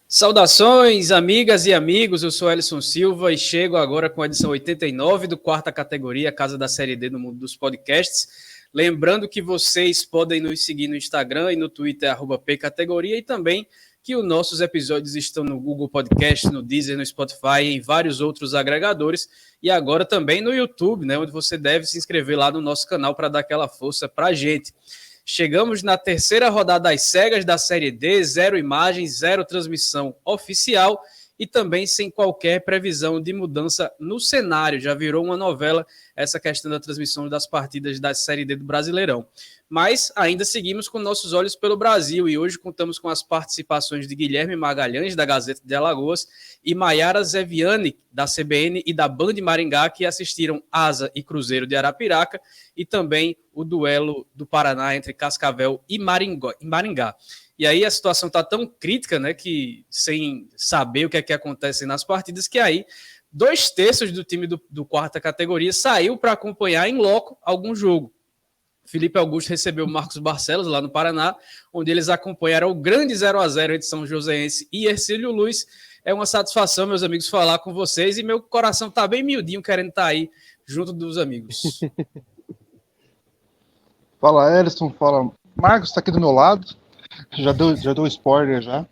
Saudações, amigas e amigos, eu sou Ellison Silva e chego agora com a edição 89 do Quarta Categoria, Casa da Série D no mundo dos podcasts. Lembrando que vocês podem nos seguir no Instagram e no Twitter, @pcategoria, e também que os nossos episódios estão no Google Podcast, no Deezer, no Spotify e em vários outros agregadores, e agora também no YouTube, né, onde você deve se inscrever lá no nosso canal para dar aquela força para a gente. Chegamos na terceira rodada das cegas da Série D, 0 imagens, 0 transmissão oficial e também sem qualquer previsão de mudança no cenário. Já virou uma novela essa questão da transmissão das partidas da Série D do Brasileirão. Mas ainda seguimos com nossos olhos pelo Brasil e hoje contamos com as participações de Guilherme Magalhães, da Gazeta de Alagoas, e Maiara Zeviani, da CBN e da Band Maringá, que assistiram Asa e Cruzeiro de Arapiraca, e também o duelo do Paraná entre Cascavel e Maringá. E aí a situação está tão crítica, né, que sem saber o que é que acontece nas partidas, que aí 2/3 do time do quarta categoria saiu para acompanhar em loco algum jogo. Felipe Augusto recebeu Marcos Barcelos lá no Paraná, onde eles acompanharam o grande 0-0 entre São Joséense e Hercílio Luz. É uma satisfação, meus amigos, falar com vocês e meu coração está bem miudinho querendo estar aí junto dos amigos. Fala, Ellison, fala. Marcos está aqui do meu lado, já deu spoiler já.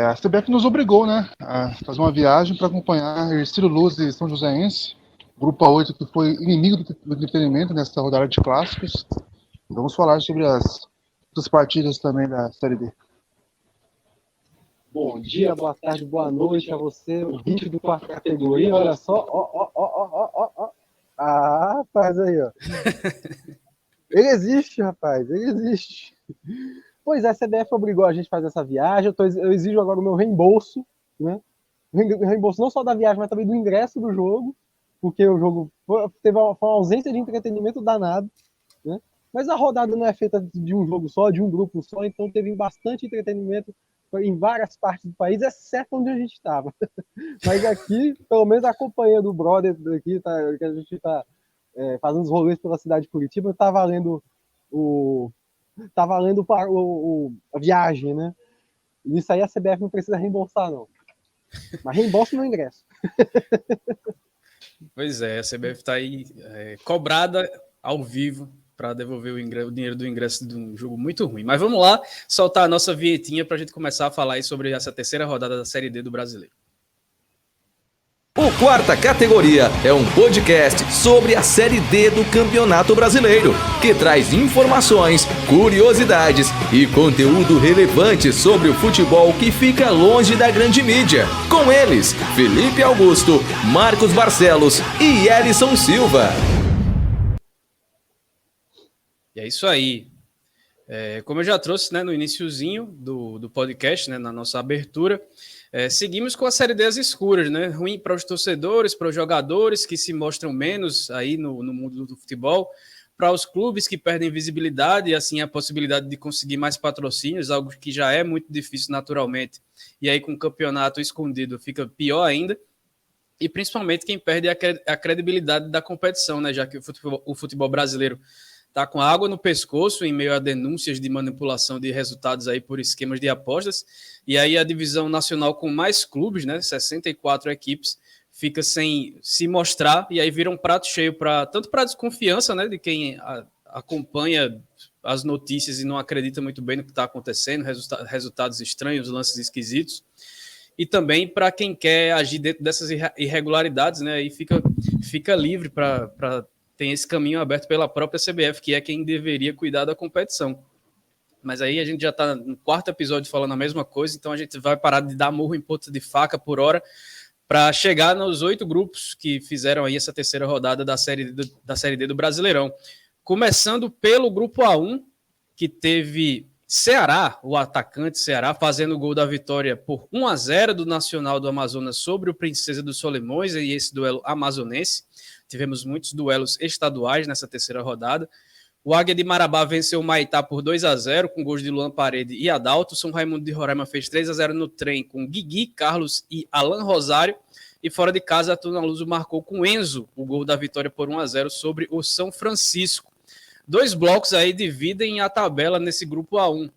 A CBF nos obrigou, né, a fazer uma viagem para acompanhar Hercílio Luz e São Joséense, grupo A8, que foi inimigo do entretenimento nessa rodada de clássicos. Vamos falar sobre as partidas também da Série D. Bom dia, boa tarde, boa noite a você, o vídeo do quarta categoria. Olha só, ó. Ah, rapaz, aí, ó. Ele existe, rapaz, ele existe. Pois é, a CBF obrigou a gente a fazer essa viagem. Eu exijo agora o meu reembolso, né? Reembolso não só da viagem, mas também do ingresso do jogo, porque o jogo teve uma ausência de entretenimento danado, né? Mas a rodada não é feita de um jogo só, de um grupo só, então teve bastante entretenimento em várias partes do país, exceto onde a gente estava. Mas aqui, pelo menos acompanhando o brother aqui, que a gente está fazendo os rolês pela cidade de Curitiba, tá valendo a viagem, né? Isso aí a CBF não precisa reembolsar, não. Mas reembolsa no ingresso. Pois é, a CBF está aí cobrada ao vivo para devolver o dinheiro do ingresso de um jogo muito ruim. Mas vamos lá, soltar a nossa vinhetinha para a gente começar a falar aí sobre essa terceira rodada da Série D do Brasileiro. O Quarta Categoria é um podcast sobre a Série D do Campeonato Brasileiro, que traz informações, curiosidades e conteúdo relevante sobre o futebol que fica longe da grande mídia. Com eles, Felipe Augusto, Marcos Barcelos e Ellison Silva. E é isso aí. Como eu já trouxe, né, no iniciozinho do podcast, né, na nossa abertura, seguimos com a Série D às escuras, né? Ruim para os torcedores, para os jogadores que se mostram menos aí no mundo do futebol, para os clubes que perdem visibilidade e assim a possibilidade de conseguir mais patrocínios, algo que já é muito difícil naturalmente, e aí com o campeonato escondido fica pior ainda, e principalmente quem perde a credibilidade da competição, né? Já que o futebol brasileiro está com água no pescoço em meio a denúncias de manipulação de resultados aí por esquemas de apostas. E aí a divisão nacional com mais clubes, né, 64 equipes, fica sem se mostrar e aí vira um prato cheio tanto para desconfiança, né, de quem acompanha as notícias e não acredita muito bem no que está acontecendo, resultados estranhos, lances esquisitos, e também para quem quer agir dentro dessas irregularidades, né, e fica livre para tem esse caminho aberto pela própria CBF, que é quem deveria cuidar da competição. Mas aí a gente já está no quarto episódio falando a mesma coisa, então a gente vai parar de dar murro em ponta de faca por hora para chegar nos 8 grupos que fizeram aí essa terceira rodada da Série D do Brasileirão. Começando pelo grupo A1, que teve Ceará, o atacante Ceará, fazendo o gol da vitória por 1-0 do Nacional do Amazonas sobre o Princesa dos Solimões, e esse duelo amazonense. Tivemos muitos duelos estaduais nessa terceira rodada. O Águia de Marabá venceu o Maitá por 2-0, com gols de Luan Parede e Adalto. São Raimundo de Roraima fez 3-0 no trem, com Guigui, Carlos e Alan Rosário. E fora de casa, a Tuna Luso marcou com Enzo o gol da vitória por 1-0 sobre o São Francisco. 2 blocos aí dividem a tabela nesse grupo A1.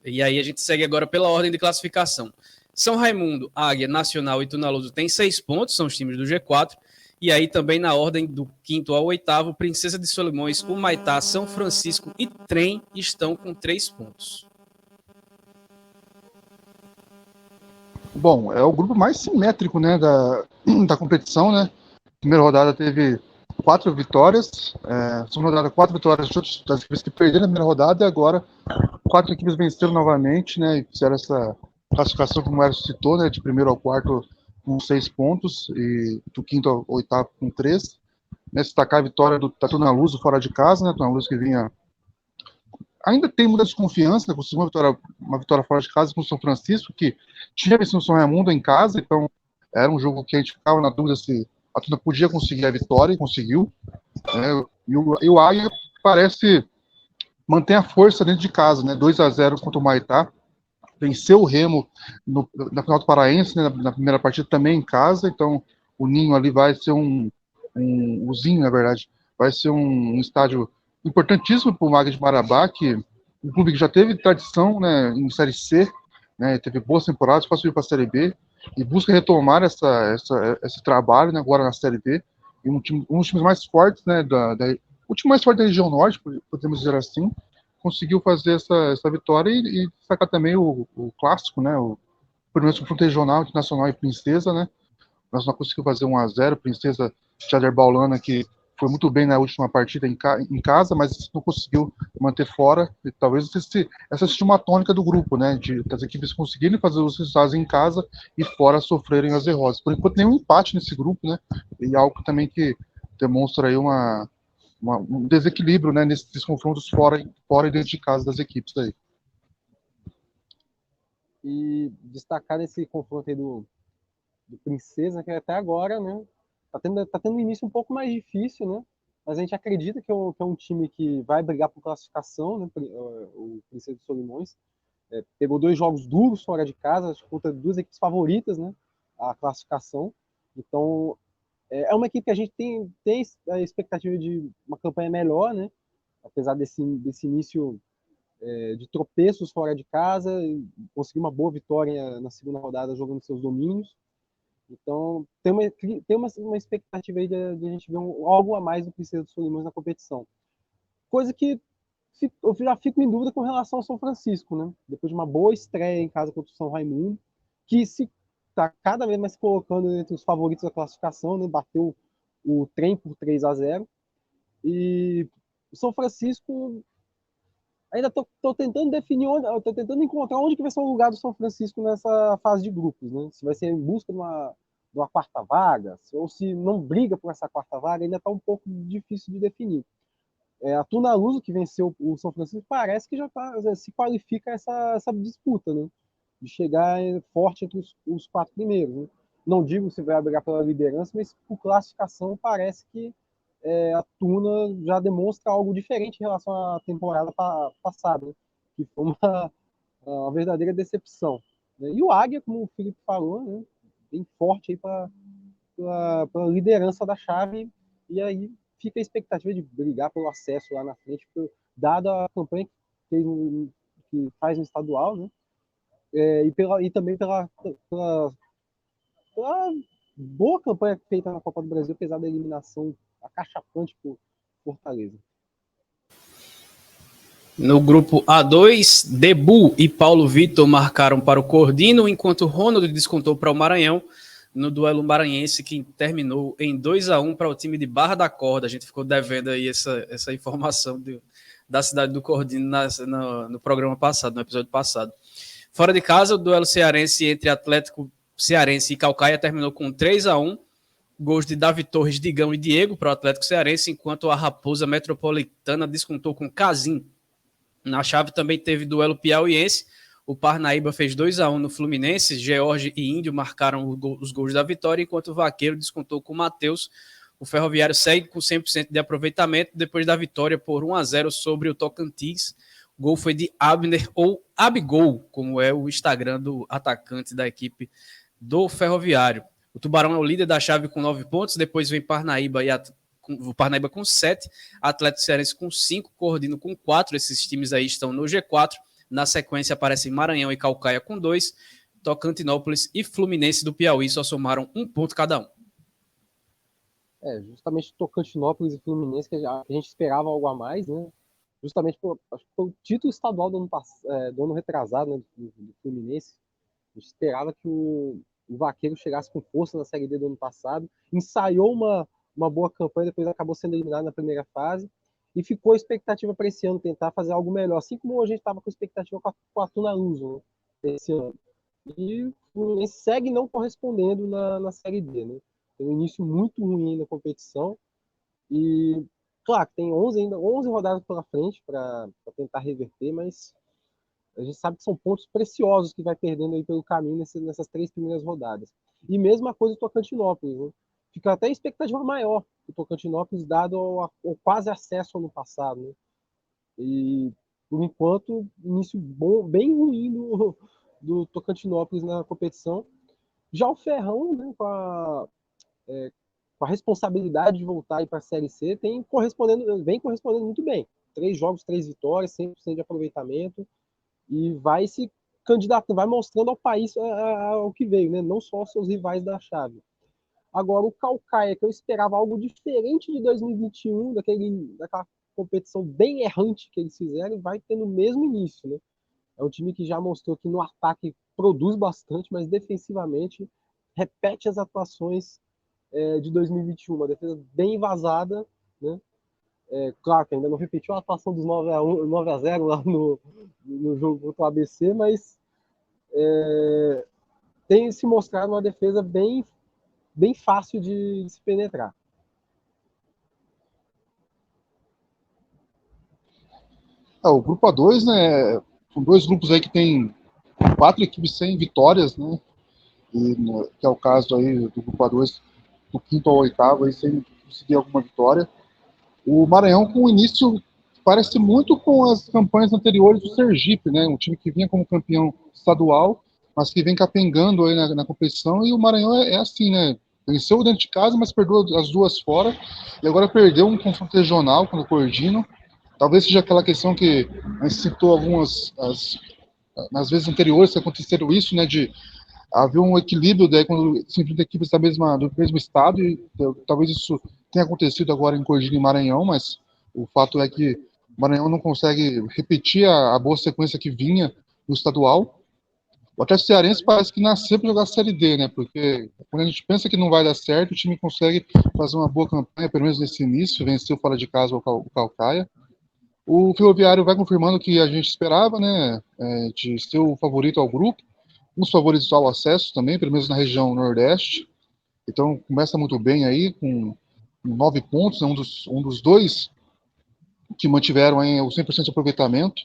E aí a gente segue agora pela ordem de classificação. São Raimundo, Águia, Nacional e Tunaluso tem 6 pontos, são os times do G4. E aí também na ordem do 5º ao 8º, Princesa de Solimões, Humaitá, São Francisco e Trem estão com 3 pontos. Bom, é o grupo mais simétrico, né, da competição, né? Primeira rodada teve 4 vitórias, segunda rodada 4 vitórias das equipes que perderam na primeira rodada, e agora 4 equipes venceram novamente, né, e fizeram essa classificação, como o Márcio citou, né, de primeiro ao quarto com 6 pontos, e do 5º ao 8º com 3. Destacar a vitória do Tunaluso fora de casa, né, Tunaluso que vinha... Ainda tem muita desconfiança, né, conseguiu uma vitória fora de casa com o São Francisco, que tinha vencido o São Raimundo em casa, então era um jogo que a gente ficava na dúvida se a Tuna podia conseguir a vitória, e conseguiu. E o Águia parece manter a força dentro de casa, né, 2-0 contra o Humaitá. Venceu o Remo na final do Paraense, né, na primeira partida também em casa, então o Ninho ali vai ser o Zinho, na verdade, vai ser um estádio importantíssimo para o Águia de Marabá, que um clube que já teve tradição, né, em Série C, né, teve boas temporadas, passou para a Série B, e busca retomar esse trabalho, né, agora na Série B, e um dos times mais fortes, né, o time mais forte da região norte, podemos dizer assim, conseguiu fazer essa vitória e destacar também o clássico, né, o primeiro confronto regional, Internacional e Princesa, né, nós não conseguimos fazer 1-0, Princesa Tchader Baulana, que foi muito bem na última partida em casa, mas não conseguiu manter fora, e talvez essa seja uma tônica do grupo, né, das equipes conseguirem fazer os resultados em casa e fora sofrerem as derrotas. Por enquanto, nenhum empate nesse grupo, né, e algo também que demonstra aí um desequilíbrio, né, nesses confrontos fora e dentro de casa das equipes aí. E destacar nesse confronto aí do Princesa, que até agora, né, tá tendo um início um pouco mais difícil, né, mas a gente acredita que é um time que vai brigar por classificação, né, o Princesa de Solimões. Pegou 2 jogos duros fora de casa, contra 2 equipes favoritas, né, a classificação. Então, é uma equipe que a gente tem a expectativa de uma campanha melhor, né, apesar desse início de tropeços fora de casa, conseguir uma boa vitória na segunda rodada jogando seus domínios. Então, tem uma expectativa aí de a gente ver algo a mais do Princesa dos Solimões na competição. Coisa que eu já fico em dúvida com relação ao São Francisco, né? Depois de uma boa estreia em casa contra o São Raimundo, que se está cada vez mais se colocando entre os favoritos da classificação, né? Bateu o Trem por 3-0. E o São Francisco... Ainda estou tentando definir estou tentando encontrar onde que vai ser o lugar do São Francisco nessa fase de grupos, né? Se vai ser em busca de uma quarta vaga, ou se não briga por essa quarta vaga, ainda está um pouco difícil de definir. A Tunaluso, que venceu o São Francisco, parece que já se qualifica essa disputa, né? De chegar forte entre os 4 primeiros, né? Não digo se vai brigar pela liderança, mas por classificação parece que a Tuna já demonstra algo diferente em relação à temporada passada, né? Que foi uma verdadeira decepção, né? E o Águia, como o Felipe falou, né, bem forte aí para a liderança da chave, e aí fica a expectativa de brigar pelo acesso lá na frente, dada a campanha que faz no estadual, né? E também pela boa campanha feita na Copa do Brasil, apesar da eliminação acachapante por Fortaleza. No grupo A2, Debu e Paulo Vitor marcaram para o Cordino, enquanto Ronald descontou para o Maranhão no duelo maranhense, que terminou em 2-1 para o time de Barra da Corda. A gente ficou devendo aí essa informação da cidade do Cordino no programa passado, no episódio passado. Fora de casa, o duelo cearense entre Atlético Cearense e Caucaia terminou com 3-1. Gols de Davi Torres, Digão e Diego para o Atlético Cearense, enquanto a Raposa Metropolitana descontou com Casim. Na chave também teve duelo piauiense. O Parnaíba fez 2-1 no Fluminense. George e Índio marcaram os gols da vitória, enquanto o Vaqueiro descontou com Matheus. O Ferroviário segue com 100% de aproveitamento depois da vitória por 1-0 sobre o Tocantins. O gol foi de Abner, ou Abigol, como é o Instagram do atacante da equipe do Ferroviário. O Tubarão é o líder da chave com 9 pontos, depois vem Parnaíba o Parnaíba com 7, Atlético Cearense com 5, Cordino com 4, esses times aí estão no G4, Na sequência aparecem Maranhão e Caucaia com 2. Tocantinópolis e Fluminense do Piauí só somaram 1 ponto cada um. Justamente Tocantinópolis e Fluminense, que a gente esperava algo a mais, né? Justamente acho que foi o título estadual do ano retrasado, né, do Fluminense. A gente esperava que o Vaqueiro chegasse com força na Série D do ano passado, ensaiou uma boa campanha, depois acabou sendo eliminado na primeira fase, e ficou a expectativa para esse ano tentar fazer algo melhor, assim como a gente estava com a expectativa com a Tunaluso, né, esse ano. E o Fluminense segue não correspondendo na Série D, né? Tem um início muito ruim na competição, e claro, tem 11 rodadas pela frente para tentar reverter, mas a gente sabe que são pontos preciosos que vai perdendo aí pelo caminho nessas 3 primeiras rodadas. E mesma coisa o Tocantinópolis, né? Fica até expectativa maior do Tocantinópolis, dado o quase acesso ano passado, né? E, por enquanto, início bem ruim do Tocantinópolis na competição. Já o Ferrão, né, com a responsabilidade de voltar para a Série C, vem correspondendo muito bem. 3 jogos, 3 vitórias, 100% de aproveitamento, e vai se candidatando, vai mostrando ao país ao que veio, né? Não só aos seus rivais da chave. Agora, o Caucaia, que eu esperava algo diferente de 2021, daquela competição bem errante que eles fizeram, vai ter no mesmo início, né? É um time que já mostrou que no ataque produz bastante, mas defensivamente repete as atuações de 2021, uma defesa bem vazada, né? Claro que ainda não repetiu a atuação dos 9-0 lá no jogo contra o ABC, mas tem se mostrado uma defesa bem fácil de se penetrar. O grupo A2, né, são 2 grupos aí que tem 4 equipes sem vitórias, né, que é o caso aí do grupo A2, do 5º ao 8º, aí sem conseguir alguma vitória. O Maranhão com o início parece muito com as campanhas anteriores do Sergipe, né, um time que vinha como campeão estadual, mas que vem capengando aí na competição, e o Maranhão é assim, né, venceu dentro de casa, mas perdeu as 2 fora, e agora perdeu um confronto regional com o Cordino. Talvez seja aquela questão que a gente citou nas vezes anteriores que aconteceram isso, né, de haver um equilíbrio daí quando se enfrenta equipes do mesmo estado, e talvez isso tenha acontecido agora em Cordino e Maranhão, mas o fato é que o Maranhão não consegue repetir a boa sequência que vinha no estadual. O Atlético Cearense parece que nasceu para jogar a Série D, né, porque quando a gente pensa que não vai dar certo, o time consegue fazer uma boa campanha, pelo menos nesse início, venceu fora de casa o Caucaia. O Ferroviário vai confirmando o que a gente esperava, né, de ser o favorito ao grupo, um dos favoritos ao acesso também, pelo menos na região Nordeste. Então começa muito bem aí, com 9 pontos, né, um dos 2 que mantiveram aí o 100% de aproveitamento.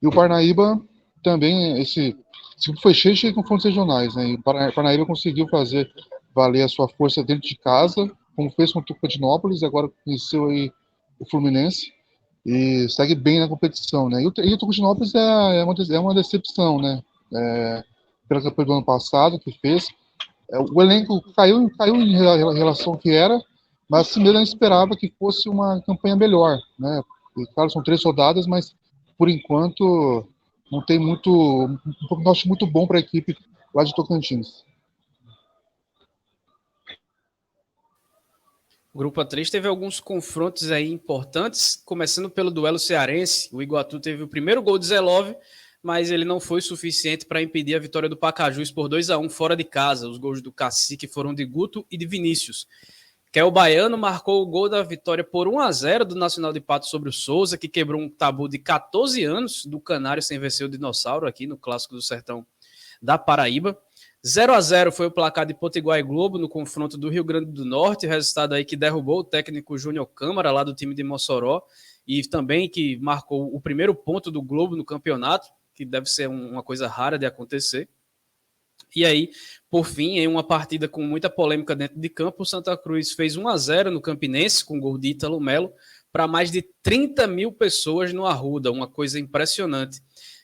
E o Parnaíba também, esse grupo foi cheio de confrontos regionais, né, e o Parnaíba conseguiu fazer valer a sua força dentro de casa, como fez com o Tocantinópolis, agora venceu aí o Fluminense, e segue bem na competição, né? E o Tocantinópolis é uma decepção, né? Pela campanha do ano passado que fez. O elenco caiu em relação ao que era, mas assim mesmo a gente esperava que fosse uma campanha melhor, né? E, claro, são 3 rodadas, mas por enquanto não tem um prognóstico muito bom para a equipe lá de Tocantins. O Grupo A3 teve alguns confrontos aí importantes, começando pelo duelo cearense. O Iguatu teve o primeiro gol de Zé Love, mas ele não foi suficiente para impedir a vitória do Pacajus por 2-1 fora de casa. Os gols do Cacique foram de Guto e de Vinícius. Kel Baiano marcou o gol da vitória por 1-0 do Nacional de Pato sobre o Souza, que quebrou um tabu de 14 anos do Canário sem vencer o Dinossauro aqui no Clássico do Sertão da Paraíba. 0-0 foi o placar de Potiguar e Globo no confronto do Rio Grande do Norte, resultado aí que derrubou o técnico Júnior Câmara, lá do time de Mossoró, e também que marcou o primeiro ponto do Globo no campeonato, que deve ser uma coisa rara de acontecer. E aí, por fim, em uma partida com muita polêmica dentro de campo, o Santa Cruz fez 1-0 no Campinense, com gol de Ítalo Melo, para mais de 30 mil pessoas no Arruda, uma coisa impressionante.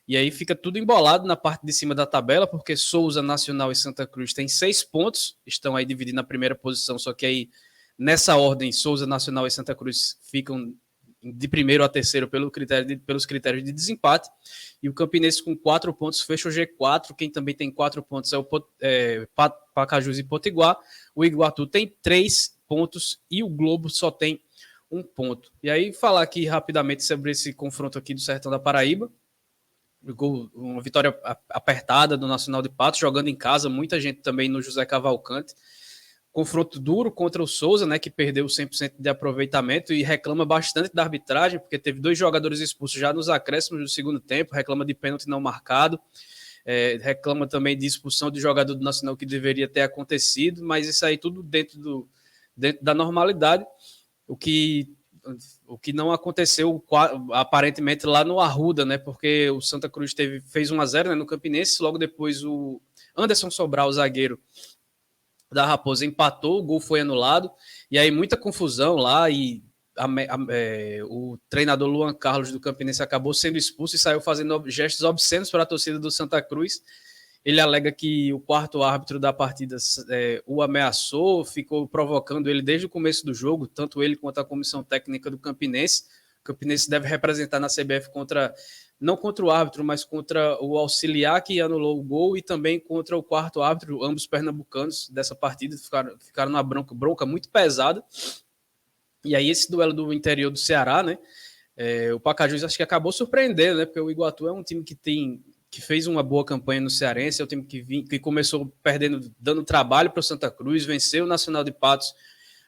E aí fica tudo embolado na parte de cima da tabela, porque Souza, Nacional e Santa Cruz têm 6 pontos, estão aí divididos na primeira posição, só que aí, nessa ordem, Souza, Nacional e Santa Cruz ficam de primeiro a terceiro pelos critérios de desempate, e o Campinense com 4 pontos fecha o G4. Quem também tem 4 pontos é o Pacajus e Potiguar. O Iguatu tem 3 pontos e o Globo só tem 1 ponto. E aí falar aqui rapidamente sobre esse confronto aqui do Sertão da Paraíba. Uma vitória apertada do Nacional de Patos, jogando em casa, muita gente também no José Cavalcante. Confronto duro contra o Souza, né, que perdeu 100% de aproveitamento e reclama bastante da arbitragem, porque teve 2 jogadores expulsos já nos acréscimos do segundo tempo, reclama de pênalti não marcado, reclama também de expulsão de jogador do Nacional que deveria ter acontecido, mas isso aí tudo dentro da normalidade, o que não aconteceu aparentemente lá no Arruda, né, porque o Santa Cruz fez 1-0, né, no Campinense, logo depois o Anderson Sobral, o zagueiro da Raposa, empatou, o gol foi anulado, e aí muita confusão lá, e o treinador Luan Carlos do Campinense acabou sendo expulso e saiu fazendo gestos obscenos para a torcida do Santa Cruz. Ele alega que o quarto árbitro da partida o ameaçou, ficou provocando ele desde o começo do jogo, tanto ele quanto a comissão técnica do Campinense. O Campinense deve representar na CBF não contra o árbitro, mas contra o auxiliar que anulou o gol e também contra o quarto árbitro, ambos pernambucanos dessa partida, ficaram numa bronca muito pesada. E aí esse duelo do interior do Ceará, né? O Pacajus acho que acabou surpreendendo, né? Porque o Iguatu é um time que fez uma boa campanha no Cearense, é um time que começou dando trabalho para o Santa Cruz, venceu o Nacional de Patos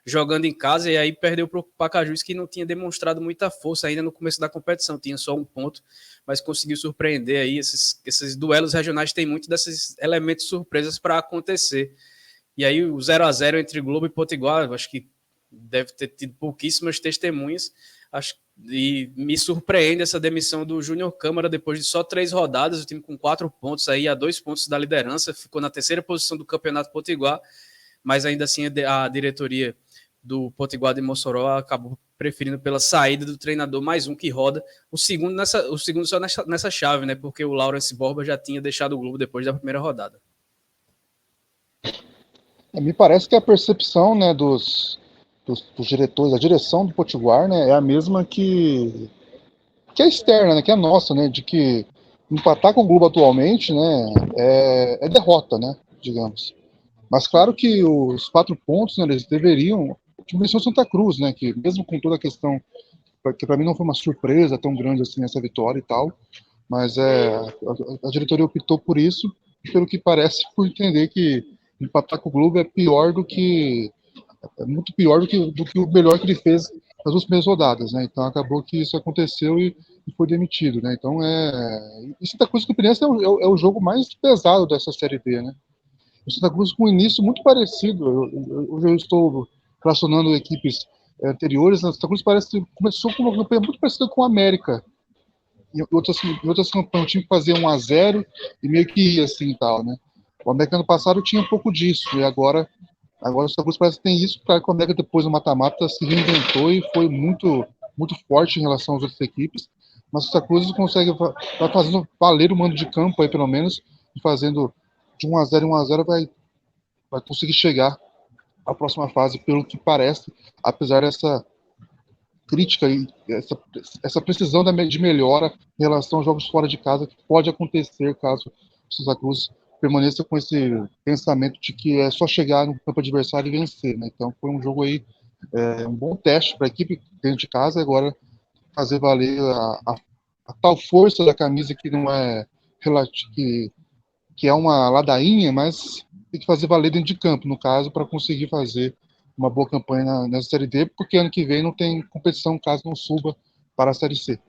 jogando em casa, e aí perdeu para o Pacajus, que não tinha demonstrado muita força ainda no começo da competição, tinha só 1 ponto, mas conseguiu surpreender aí. Esses duelos regionais têm muito desses elementos surpresas para acontecer. E aí o 0-0 entre Globo e Potiguar, acho que deve ter tido pouquíssimas testemunhas, e me surpreende essa demissão do Júnior Câmara depois de só 3 rodadas, o time com 4 pontos aí, a 2 pontos da liderança, ficou na 3ª posição do Campeonato Potiguar, mas ainda assim a diretoria do Potiguar de Mossoró acabou preferindo pela saída do treinador, mais um que roda, o segundo só nessa chave, né, porque o Lawrence Borba já tinha deixado o Globo depois da primeira rodada. Me parece que a percepção, né, dos diretores, a direção do Potiguar, né, é a mesma que é externa, né, que é nossa, né, de que empatar com o Globo atualmente, né, é derrota, né, digamos. Mas claro que os 4 pontos, né, eles deveriam, tipo, o Santa Cruz, né, que mesmo com toda a questão, que para mim não foi uma surpresa tão grande assim essa vitória e tal, mas a diretoria optou por isso, pelo que parece, por entender que empatar com o Globo é pior muito pior do que o melhor que ele fez nas 2 primeiras rodadas, né? Então acabou que isso aconteceu e foi demitido, né? Então e Santa Cruz com o Campinense é o jogo mais pesado dessa Série B, né? O Santa Cruz com um início muito parecido. Hoje eu estou relacionando equipes anteriores. O Santa Cruz começou com uma campanha muito parecida com o América. Em outras campanhas, o time fazia 1-0 e meio que ia assim e tal, né? O América ano passado tinha um pouco disso, e agora o Santa Cruz parece que tem isso, porque o América depois do mata-mata se reinventou e foi muito, muito forte em relação às outras equipes. Mas o Santa Cruz consegue, vai fazendo valer o mando de campo aí, pelo menos, e fazendo de 1-0 em 1-0 vai conseguir chegar à próxima fase, pelo que parece, apesar dessa crítica e essa precisão de melhora em relação aos jogos fora de casa, que pode acontecer caso o Santa Cruz permaneça com esse pensamento de que é só chegar no campo adversário e vencer, né? Então foi um jogo aí, um bom teste para a equipe dentro de casa, agora fazer valer a tal força da camisa que não é que é uma ladainha, mas tem que fazer valer dentro de campo, no caso, para conseguir fazer uma boa campanha nessa Série D, porque ano que vem não tem competição caso não suba para a Série C.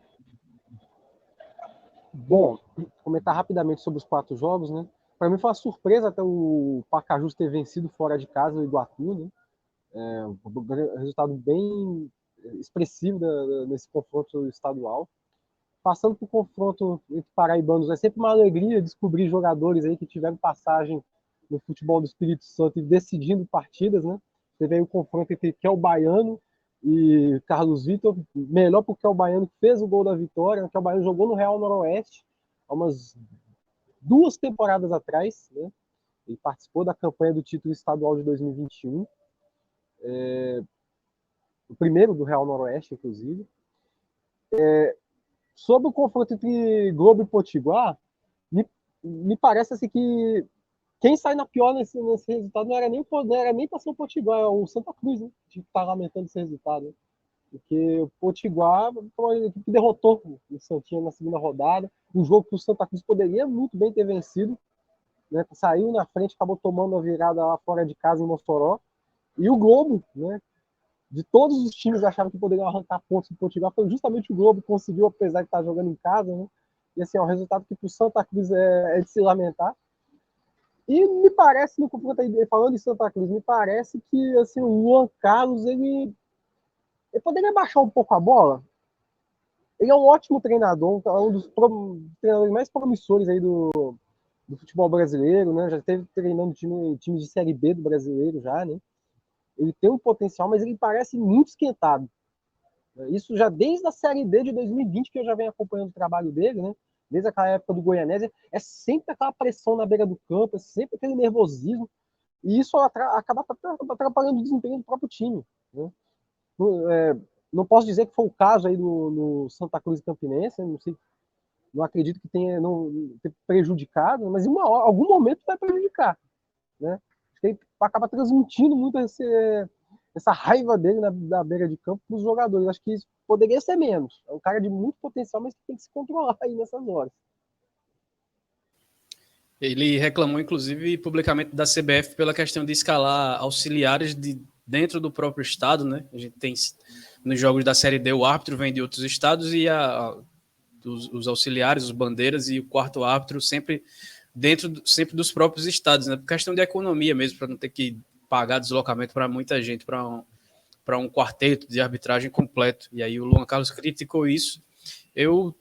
Bom, comentar rapidamente sobre os 4 jogos, né? Para mim foi uma surpresa até o Pacajus ter vencido fora de casa o Iguatu, né? Um resultado bem expressivo nesse confronto estadual. Passando por confronto entre paraibanos, é sempre uma alegria descobrir jogadores aí que tiveram passagem no futebol do Espírito Santo e decidindo partidas, né? Teve aí o confronto entre Kel Baiano e Carlos Vitor, melhor porque o Baiano fez o gol da vitória, que o Baiano jogou no Real Noroeste há umas 2 temporadas atrás, né? Ele participou da campanha do título estadual de 2021, o primeiro do Real Noroeste, inclusive. Sobre o confronto entre Globo e Potiguar, me parece assim que quem sai na pior nesse resultado não era nem para ser o Potiguar, é o Santa Cruz, né? Que está lamentando esse resultado. Né? Porque o Potiguar foi uma equipe que derrotou o Santinha na segunda rodada, um jogo que o Santa Cruz poderia muito bem ter vencido, né? Saiu na frente, acabou tomando a virada lá fora de casa em Mossoró. E o Globo, né? De todos os times achavam que poderiam arrancar pontos do Potiguar, foi justamente o Globo que conseguiu, apesar de estar jogando em casa, né? E assim, é um resultado que para o Santa Cruz é de se lamentar. E me parece, no confronto aí, falando em Santa Cruz, me parece que assim, o Luan Carlos, ele poderia baixar um pouco a bola. Ele é um ótimo treinador, um dos treinadores mais promissores aí do futebol brasileiro, né? Já esteve treinando time de Série B do brasileiro já, né? Ele tem um potencial, mas ele parece muito esquentado. Isso já desde a Série D de 2020, que eu já venho acompanhando o trabalho dele, né? Desde aquela época do Goianésia, é sempre aquela pressão na beira do campo, é sempre aquele nervosismo, e isso acaba atrapalhando o desempenho do próprio time. Né? Não posso dizer que foi o caso aí no Santa Cruz e Campinense, não sei, não acredito que tenha prejudicado, mas em algum momento vai prejudicar. Né? Ele acaba transmitindo muito essa raiva dele na beira de campo para os jogadores. Acho que isso poderia ser menos. É um cara de muito potencial, mas que tem que se controlar aí nessas horas. Ele reclamou, inclusive, publicamente da CBF pela questão de escalar auxiliares dentro do próprio estado, né? A gente tem nos jogos da Série D o árbitro vem de outros estados e os auxiliares, os bandeiras e o quarto árbitro sempre dos próprios estados, né? Por questão de economia mesmo, para não ter que pagar deslocamento para muita gente, para um quarteto de arbitragem completo. E aí o Luan Carlos criticou isso. Eu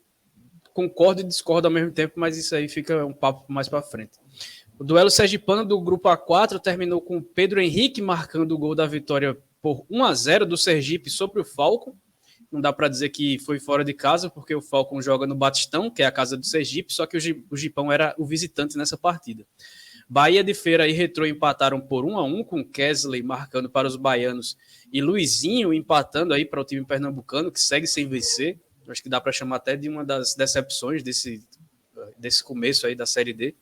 concordo e discordo ao mesmo tempo, mas isso aí fica um papo mais para frente. O duelo sergipano do grupo A4 terminou com o Pedro Henrique marcando o gol da vitória por 1-0 do Sergipe sobre o Falcon. Não dá para dizer que foi fora de casa, porque o Falcon joga no Batistão, que é a casa do Sergipe, só que o Gipão era o visitante nessa partida. Bahia de Feira e Retrô empataram por 1-1, com Kesley marcando para os baianos e Luizinho empatando aí para o time pernambucano, que segue sem vencer. Acho que dá para chamar até de uma das decepções desse começo aí da Série D.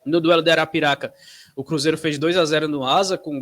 No duelo de Arapiraca, o Cruzeiro fez 2-0 no Asa, com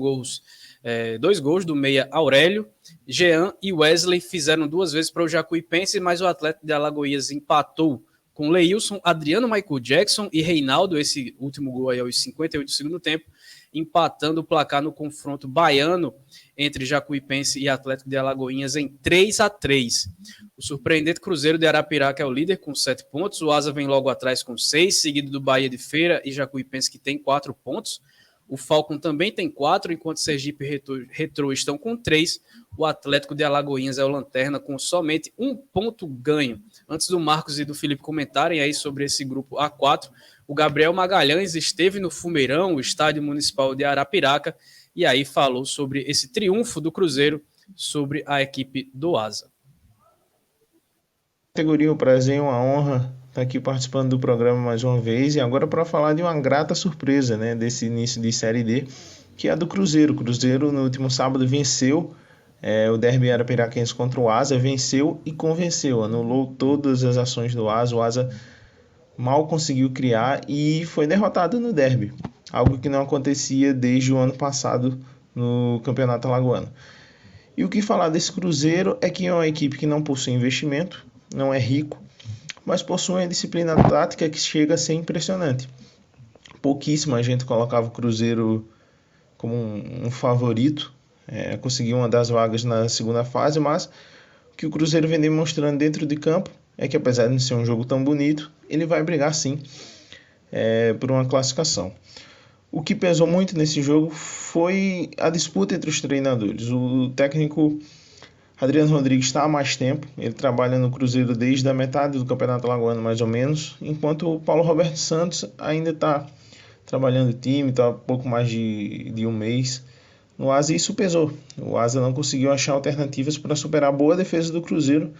dois gols do meia Aurélio. Jean e Wesley fizeram 2 vezes para o Jacuipense, mas o Atlético de Alagoinhas empatou com Leilson, Adriano, Michael Jackson e Reinaldo, esse último gol aí aos 58 do segundo tempo, empatando o placar no confronto baiano entre Jacuipense e Atlético de Alagoinhas em 3-3. O surpreendente Cruzeiro de Arapiraca é o líder com 7 pontos, o Asa vem logo atrás com 6, seguido do Bahia de Feira e Jacuipense, que tem 4 pontos. O Falcon também tem 4, enquanto Sergipe e Retrô estão com 3. O Atlético de Alagoinhas é o lanterna com somente 1 ponto ganho. Antes do Marcos e do Felipe comentarem aí sobre esse grupo A4, o Gabriel Magalhães esteve no Fumeirão, o estádio municipal de Arapiraca, e aí falou sobre esse triunfo do Cruzeiro sobre a equipe do Asa. Categoria, o prazer e uma honra estar aqui participando do programa mais uma vez, e agora para falar de uma grata surpresa, né, desse início de Série D, que é a do Cruzeiro. O Cruzeiro no último sábado venceu o derby arapiraquense contra o Asa, venceu e convenceu, anulou todas as ações do Asa. O Asa mal conseguiu criar e foi derrotado no derby, algo que não acontecia desde o ano passado no Campeonato Alagoano. E o que falar desse Cruzeiro é que é uma equipe que não possui investimento, não é rico, mas possui uma disciplina tática que chega a ser impressionante. Pouquíssima gente colocava o Cruzeiro como um favorito, conseguiu uma das vagas na segunda fase, mas o que o Cruzeiro vem demonstrando dentro de campo é que, apesar de não ser um jogo tão bonito, ele vai brigar sim por uma classificação. O que pesou muito nesse jogo foi a disputa entre os treinadores. O técnico Adriano Rodrigues está há mais tempo, ele trabalha no Cruzeiro desde a metade do Campeonato Alagoano, mais ou menos, enquanto o Paulo Roberto Santos ainda está trabalhando o time, está há pouco mais de um mês no Asa, e isso pesou. O Asa não conseguiu achar alternativas para superar a boa defesa do Cruzeiro,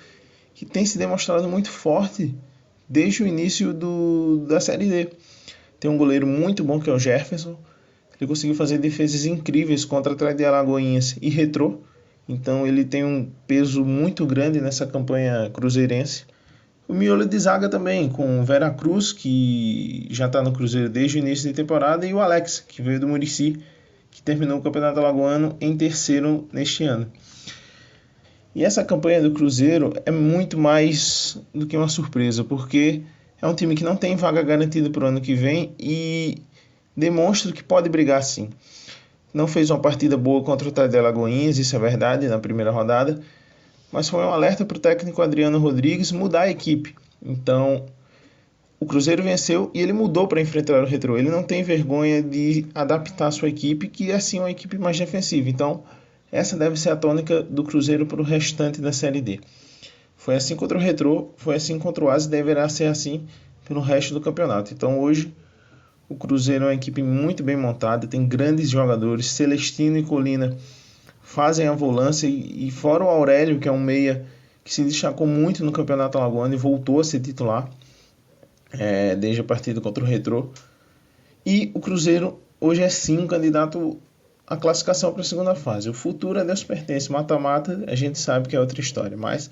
que tem se demonstrado muito forte desde o início da Série D. Tem um goleiro muito bom que é o Jefferson. Ele conseguiu fazer defesas incríveis contra a Atlético de Alagoinhas e Retrô. então ele tem um peso muito grande nessa campanha cruzeirense. O miolo de zaga também, com o Veracruz, que já está no Cruzeiro desde o início de temporada, e o Alex, que veio do Muricy, que terminou o Campeonato Alagoano em terceiro neste ano. E essa campanha do Cruzeiro é muito mais do que uma surpresa, porque é um time que não tem vaga garantida para o ano que vem e demonstra que pode brigar sim. Não fez uma partida boa contra o Tadeu Alagoinhas, isso é verdade, na primeira rodada, mas foi um alerta para o técnico Adriano Rodrigues mudar a equipe. Então, o Cruzeiro venceu e ele mudou para enfrentar o Retrô. Ele não tem vergonha de adaptar a sua equipe, que é sim uma equipe mais defensiva. Então, essa deve ser a tônica do Cruzeiro para o restante da Série D. Foi assim contra o Retrô, foi assim contra o Asa e deverá ser assim pelo resto do campeonato. Então, hoje, o Cruzeiro é uma equipe muito bem montada, tem grandes jogadores. Celestino e Colina fazem a volância, e fora o Aurélio, que é um meia que se destacou muito no Campeonato Alagoano e voltou a ser titular desde a partida contra o Retrô. E o Cruzeiro hoje é sim um candidato à classificação para a segunda fase. O futuro a Deus pertence, mata-mata, a gente sabe que é outra história, mas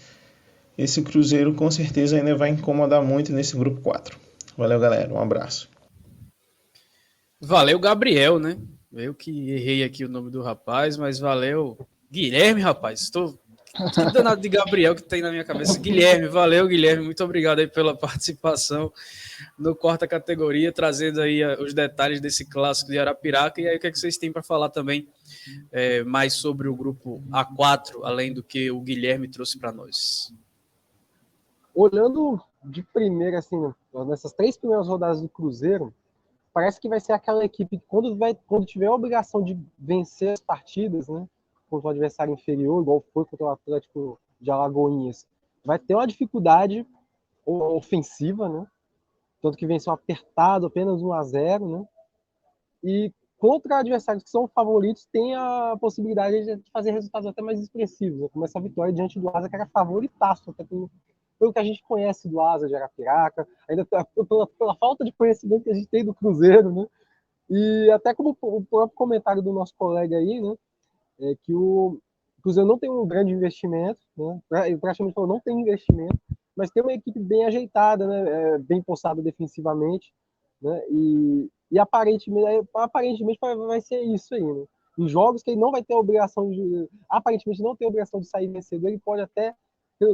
esse Cruzeiro com certeza ainda vai incomodar muito nesse grupo 4. Valeu, galera, um abraço. Valeu, Gabriel, né? Eu que errei aqui o nome do rapaz, mas valeu. Guilherme, rapaz. Estou que danado de Gabriel que tem na minha cabeça. Guilherme, valeu, Guilherme. Muito obrigado aí pela participação no Quarta Categoria, trazendo aí os detalhes desse clássico de Arapiraca. E aí, o que é que vocês têm para falar também mais sobre o grupo A4, além do que o Guilherme trouxe para nós? Olhando de primeira, assim, nessas 3 primeiras rodadas do Cruzeiro, parece que vai ser aquela equipe que quando tiver a obrigação de vencer as partidas, né, contra o adversário inferior, igual foi contra o Atlético de Alagoinhas, vai ter uma dificuldade ofensiva, né? Tanto que venceu apertado, apenas 1-0, né? E contra adversários que são favoritos, tem a possibilidade de fazer resultados até mais expressivos, né? Como essa vitória diante do Asa, que era favoritaço, até pelo que a gente conhece do Asa de Arapiraca, ainda pela falta de conhecimento que a gente tem do Cruzeiro, né? E até como o próprio comentário do nosso colega aí, né? É que o Cruzeiro não tem um grande investimento, né? Ele praticamente falou, não tem investimento, mas tem uma equipe bem ajeitada, né? Bem postada defensivamente, né? E aparentemente vai ser isso aí, né? Em jogos que ele não vai ter a obrigação de, aparentemente não tem a obrigação de sair vencedor, ele pode até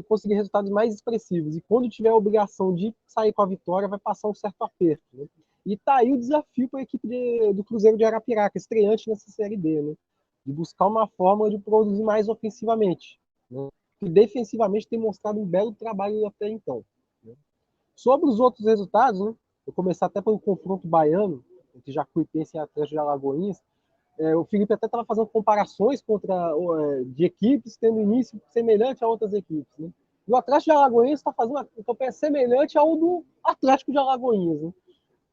conseguir resultados mais expressivos. E quando tiver a obrigação de sair com a vitória, vai passar um certo aperto, né? E tá aí o desafio para a equipe do Cruzeiro de Arapiraca, estreante nessa Série D, né? De buscar uma forma de produzir mais ofensivamente, né? Que defensivamente tem mostrado um belo trabalho até então, né? Sobre os outros resultados, né? Vou começar até pelo confronto baiano, entre Jacuipense e Atlético de Alagoinhas. O Felipe até estava fazendo comparações de equipes tendo início semelhante a outras equipes, né? E o Atlético de Alagoinhas está fazendo uma campanha semelhante ao do Atlético de Alagoinhas, né?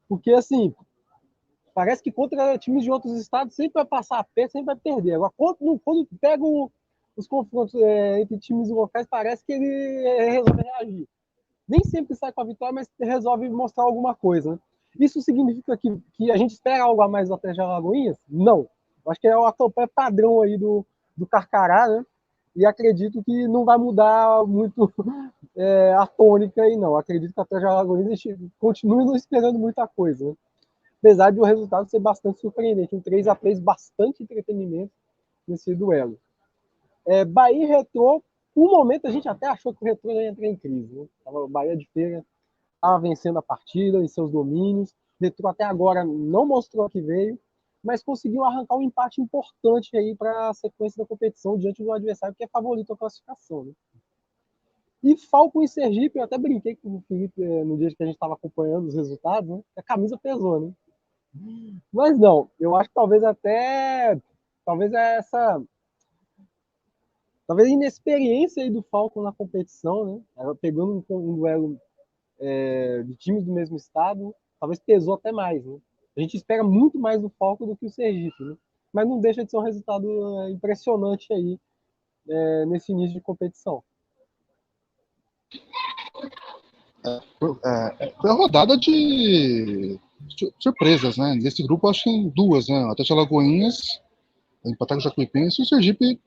Porque, assim, parece que contra times de outros estados sempre vai passar a pé, sempre vai perder. Agora, quando pega os confrontos entre times locais, parece que ele resolve reagir. Nem sempre sai com a vitória, mas resolve mostrar alguma coisa, né? Isso significa que a gente espera algo a mais do Atlético de Alagoinhas? Não. Acho que é a campanha padrão aí do Carcará, né? E acredito que não vai mudar muito a tônica aí, não. Acredito que o Atlético de Alagoinhas continue não esperando muita coisa, né? Apesar de o resultado ser bastante surpreendente. Um 3-3, bastante entretenimento nesse duelo. Bahia e Retrô, por um momento a gente até achou que o Retrô ia entrar em crise, né? O Bahia de Feira estava vencendo a partida em seus domínios. O Retrô até agora não mostrou que veio, mas conseguiu arrancar um empate importante aí para a sequência da competição diante do adversário que é favorito à classificação, né? E Falcon e Sergipe, eu até brinquei com o Felipe no dia que a gente estava acompanhando os resultados, né? A camisa pesou, né? Mas não, eu acho que talvez a inexperiência aí do Falcon na competição, né? Pegando um duelo de times do mesmo estado, talvez pesou até mais, né? A gente espera muito mais do Falcon do que o Sergipe, né? Mas não deixa de ser um resultado impressionante aí nesse início de competição. Foi a rodada de surpresas, né? Nesse grupo, acho que tem duas, né? Até Alagoinhas, empatar com o Jacuipense, e o Sergipe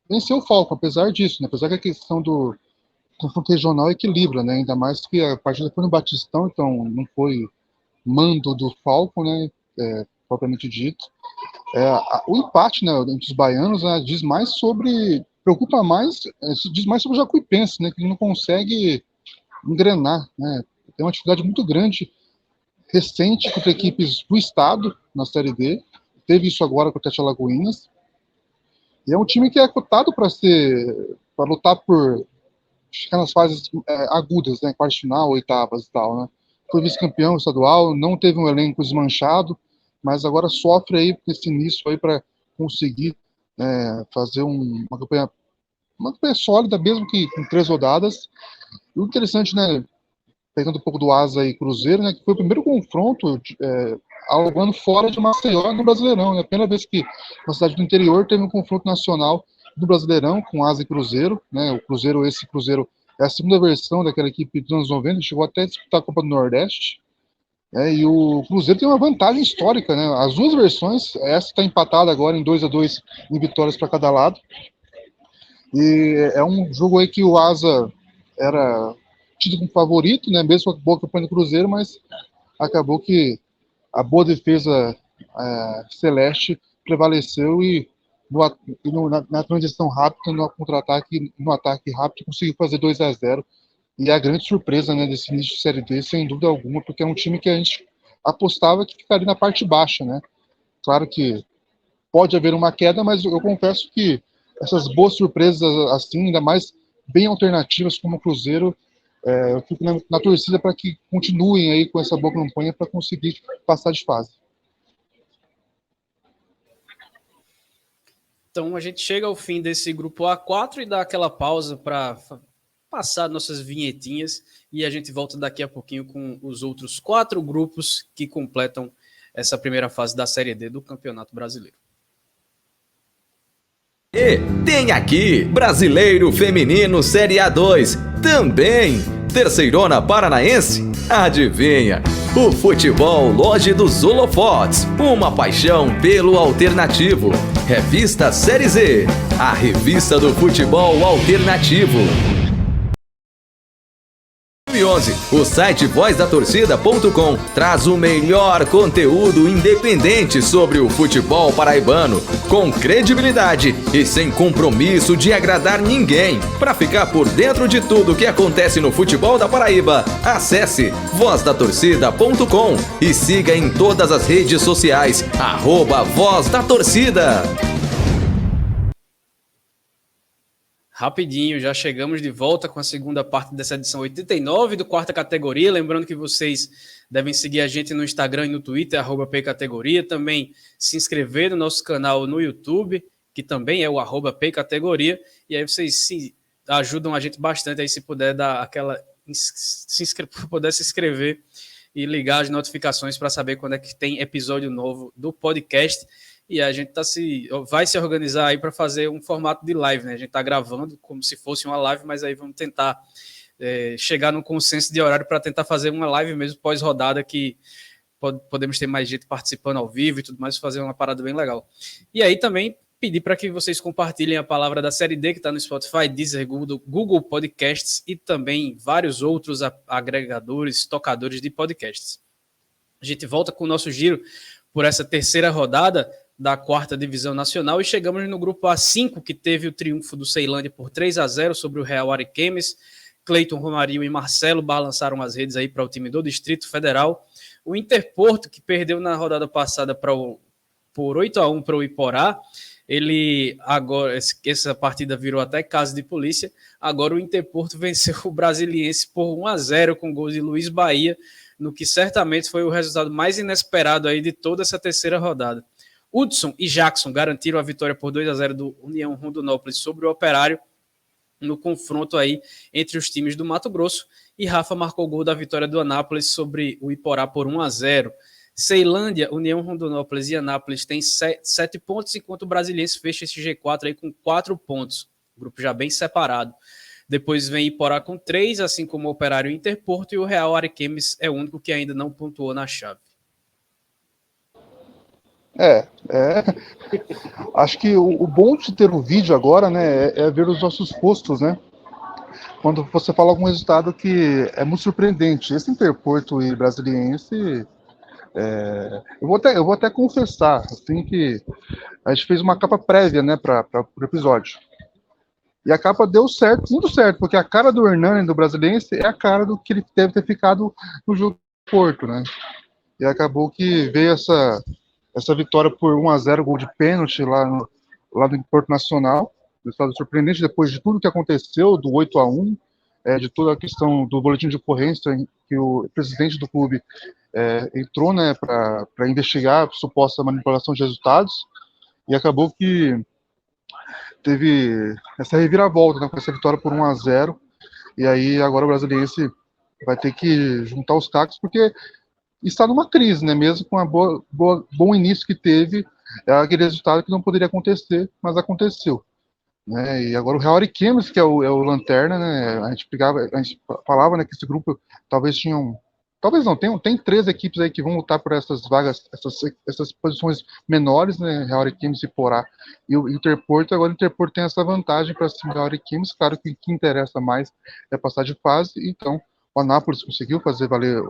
venceu o Falcon, apesar disso, né? Apesar que a questão do confronto regional equilibra, né? Ainda mais que a partida foi no Batistão, então não foi mando do Falcon, né? Propriamente dito. O empate, né, entre os baianos, né, preocupa mais, diz mais sobre o Jacuipense, né? Que ele não consegue engrenar, né? Tem uma dificuldade muito grande recente contra equipes do estado na Série D. Teve isso agora contra a Alagoinhas. E é um time que é cotado para lutar por ficar nas fases agudas, né? Quartas final, oitavas e tal, né? Foi vice-campeão estadual, não teve um elenco desmanchado, mas agora sofre aí com esse início aí para conseguir fazer uma campanha sólida, mesmo que com 3 rodadas. E o interessante, né? Pegando um pouco do Asa e Cruzeiro, né? Que foi o primeiro confronto alugando fora de Maceió no Brasileirão, né? A primeira vez que uma cidade do interior teve um confronto nacional do Brasileirão com Asa e Cruzeiro, né? Esse Cruzeiro é a segunda versão daquela equipe dos anos 90, chegou até a disputar a Copa do Nordeste, e o Cruzeiro tem uma vantagem histórica, né? As duas versões, essa está empatada agora em 2-2 em vitórias para cada lado, e é um jogo aí que o Asa era tido como favorito, né? Mesmo com a boa campanha do Cruzeiro, mas acabou que a boa defesa celeste prevaleceu e na transição rápida, no contra-ataque, no ataque rápido, conseguiu fazer 2-0. E é a grande surpresa, né, desse início de Série D, sem dúvida alguma, porque é um time que a gente apostava que ficaria na parte baixa, né? Claro que pode haver uma queda, mas eu confesso que essas boas surpresas, assim, ainda mais bem alternativas como o Cruzeiro, eu fico na torcida para que continuem aí com essa boa campanha para conseguir passar de fase. Então a gente chega ao fim desse grupo A4 e dá aquela pausa para passar nossas vinhetinhas e a gente volta daqui a pouquinho com os outros 4 grupos que completam essa primeira fase da Série D do Campeonato Brasileiro. E tem aqui Brasileiro Feminino Série A2, também Terceirona Paranaense. Adivinha? O futebol longe dos holofotes, uma paixão pelo alternativo. Revista Série Z, a revista do futebol alternativo. 2011, o site vozdatorcida.com traz o melhor conteúdo independente sobre o futebol paraibano, com credibilidade e sem compromisso de agradar ninguém. Para ficar por dentro de tudo que acontece no futebol da Paraíba, acesse vozdatorcida.com e siga em todas as redes sociais, @vozdatorcida. Rapidinho, já chegamos de volta com a segunda parte dessa edição 89 do Quarta Categoria. Lembrando que vocês devem seguir a gente no Instagram e no Twitter, @PCategoria. Também se inscrever no nosso canal no YouTube, que também é o @PCategoria. E aí vocês ajudam a gente bastante aí se puder dar aquela... puder se inscrever e ligar as notificações para saber quando é que tem episódio novo do podcast. E a gente vai se organizar aí para fazer um formato de live, né? A gente está gravando como se fosse uma live, mas aí vamos tentar chegar num consenso de horário para tentar fazer uma live mesmo pós-rodada, que podemos ter mais gente participando ao vivo e tudo mais, fazer uma parada bem legal. E aí também pedir para que vocês compartilhem a palavra da Série D, que está no Spotify, Deezer, Google Podcasts e também vários outros agregadores, tocadores de podcasts. A gente volta com o nosso giro por essa terceira rodada da 4ª Divisão Nacional e chegamos no grupo A5, que teve o triunfo do Ceilândia por 3-0 sobre o Real Ariquemes. Cleiton, Romarinho e Marcelo balançaram as redes aí para o time do Distrito Federal. O Interporto, que perdeu na rodada passada por 8-1 para o Iporá, essa partida virou até caso de polícia. Agora o Interporto venceu o Brasiliense por 1-0 com gols de Luiz Bahia, no que certamente foi o resultado mais inesperado aí de toda essa terceira rodada. Hudson e Jackson garantiram a vitória por 2-0 do União Rondonópolis sobre o Operário no confronto aí entre os times do Mato Grosso, e Rafa marcou o gol da vitória do Anápolis sobre o Iporá por 1-0. Ceilândia, União Rondonópolis e Anápolis têm 7 pontos, enquanto o Brasiliense fecha esse G4 aí com 4 pontos, grupo já bem separado. Depois vem Iporá com 3, assim como o Operário e Interporto, e o Real Ariquemes é o único que ainda não pontuou na chave. É, acho que o bom de ter um vídeo agora, né, é ver os nossos rostos, né? Quando você fala algum resultado que é muito surpreendente. Esse Interporto e Brasiliense, eu vou até confessar, assim, que a gente fez uma capa prévia, né, para o episódio. E a capa deu certo, muito certo, porque a cara do Hernani, do Brasiliense, é a cara do que ele deve ter ficado no jogo do Porto, né? E acabou que veio essa vitória por 1-0, gol de pênalti lá no Porto Nacional. Resultado surpreendente depois de tudo que aconteceu, do 8-1, de toda a questão do boletim de ocorrência que o presidente do clube entrou, né, para investigar a suposta manipulação de resultados. E acabou que teve essa reviravolta, né, com essa vitória por 1-0. E aí agora o Brasiliense vai ter que juntar os cacos, porque está numa crise, né? Mesmo com a bom início que teve, é aquele resultado que não poderia acontecer, mas aconteceu. Né? E agora o Real Ariquemes, que é o Lanterna, né? A gente falava, né, que esse grupo talvez tinham. Talvez não, tem 3 equipes aí que vão lutar por essas vagas, essas posições menores, né? Real Ariquemes e Porá. E o Interporto, agora o Interporto tem essa vantagem para cima do Real Ariquemes. Claro que o que interessa mais é passar de fase, então o Anápolis conseguiu fazer valer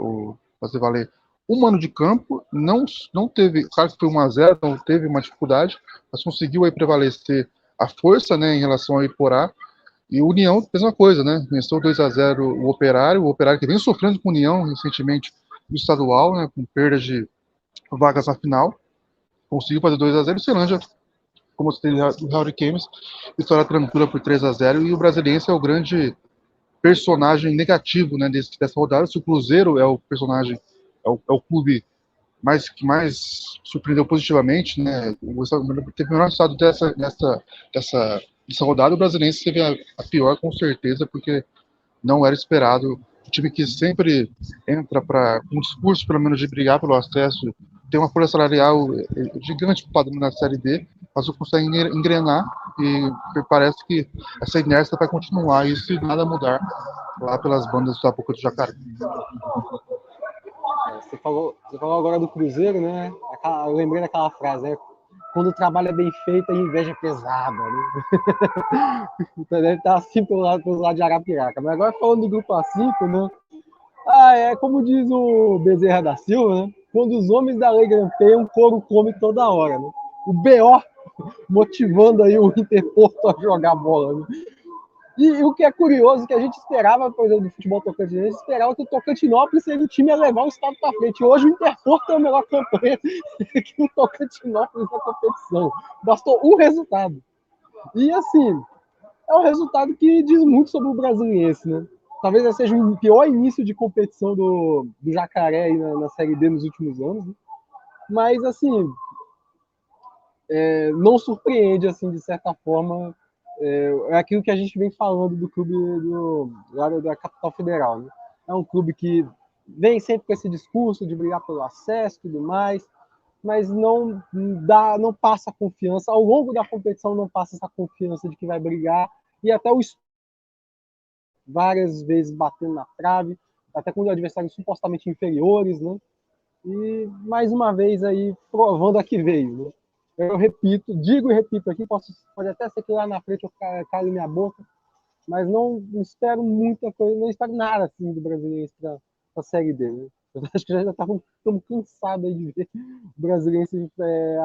um mano de campo, não teve, claro que foi 1-0, não teve uma dificuldade, mas conseguiu aí prevalecer a força, né, em relação ao Iporá. E o União, mesma coisa, né? Venceu 2-0 o Operário que vem sofrendo com o União recentemente no estadual, né, com perda de vagas na final. Conseguiu fazer 2-0 e o Ceilândia, como você tem do Real Games, vitória tranquila por 3-0. E o Brasiliense é o grande personagem negativo, né, dessa rodada. Se o Cruzeiro é o personagem, é o clube que mais surpreendeu positivamente, né? Teve o melhor resultado dessa rodada. O Brasiliense teve a pior, com certeza, porque não era esperado. O time que sempre entra com um discurso, pelo menos, de brigar pelo acesso, tem uma folha salarial gigante para padrão na Série D, mas não consegue engrenar e parece que essa inércia vai continuar, e se nada mudar lá pelas bandas da Boca do Jacaré. Você falou agora do Cruzeiro, né? Eu lembrei daquela frase, né? Quando o trabalho é bem feito, a inveja é pesada, né? Então deve estar assim pelo lado de Arapiraca. Mas agora falando do grupo A5, né? É como diz o Bezerra da Silva, né? Quando os homens da lei grampeiam, o couro come toda hora, né? O BO motivando aí o Interporto a jogar bola, né? E o que é curioso, que a gente esperava, por exemplo, do futebol tocantinense, esperava que o Tocantinópolis seria o time a levar o estado para frente. Hoje o Interporto é a melhor campanha que o Tocantinópolis na competição. Bastou um resultado. E assim, é um resultado que diz muito sobre o brasiliense, né? Talvez esse seja o pior início de competição do Jacaré aí na Série D nos últimos anos, né? Mas assim, não surpreende, assim, de certa forma, é aquilo que a gente vem falando do clube da Capital Federal, né? É um clube que vem sempre com esse discurso de brigar pelo acesso e tudo mais, mas não passa confiança, ao longo da competição não passa essa confiança de que vai brigar, e até várias vezes batendo na trave, até com adversários supostamente inferiores, né? E mais uma vez aí provando a que veio, né? Eu digo e repito aqui, pode até ser que lá na frente eu cale minha boca, mas não espero muita coisa, não espero nada assim do Brasiliense para a Série D. Né? Eu acho que já estamos cansados aí de ver o Brasiliense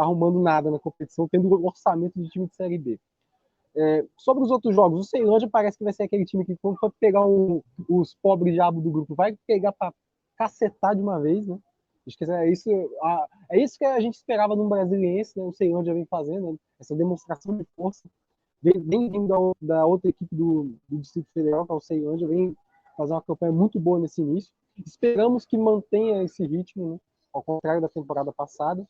arrumando nada na competição, tendo orçamento de time de Série B. Sobre os outros jogos, o Ceilândia parece que vai ser aquele time que, quando for pegar os pobres diabos do grupo, vai pegar para cacetar de uma vez, né? Acho que é isso que a gente esperava num brasiliense, né? O Ceilândia vem fazendo, né? Essa demonstração de força. Vem da outra equipe do Distrito Federal, que é o Ceilândia, vem fazer uma campanha muito boa nesse início. Esperamos que mantenha esse ritmo, né? Ao contrário da temporada passada.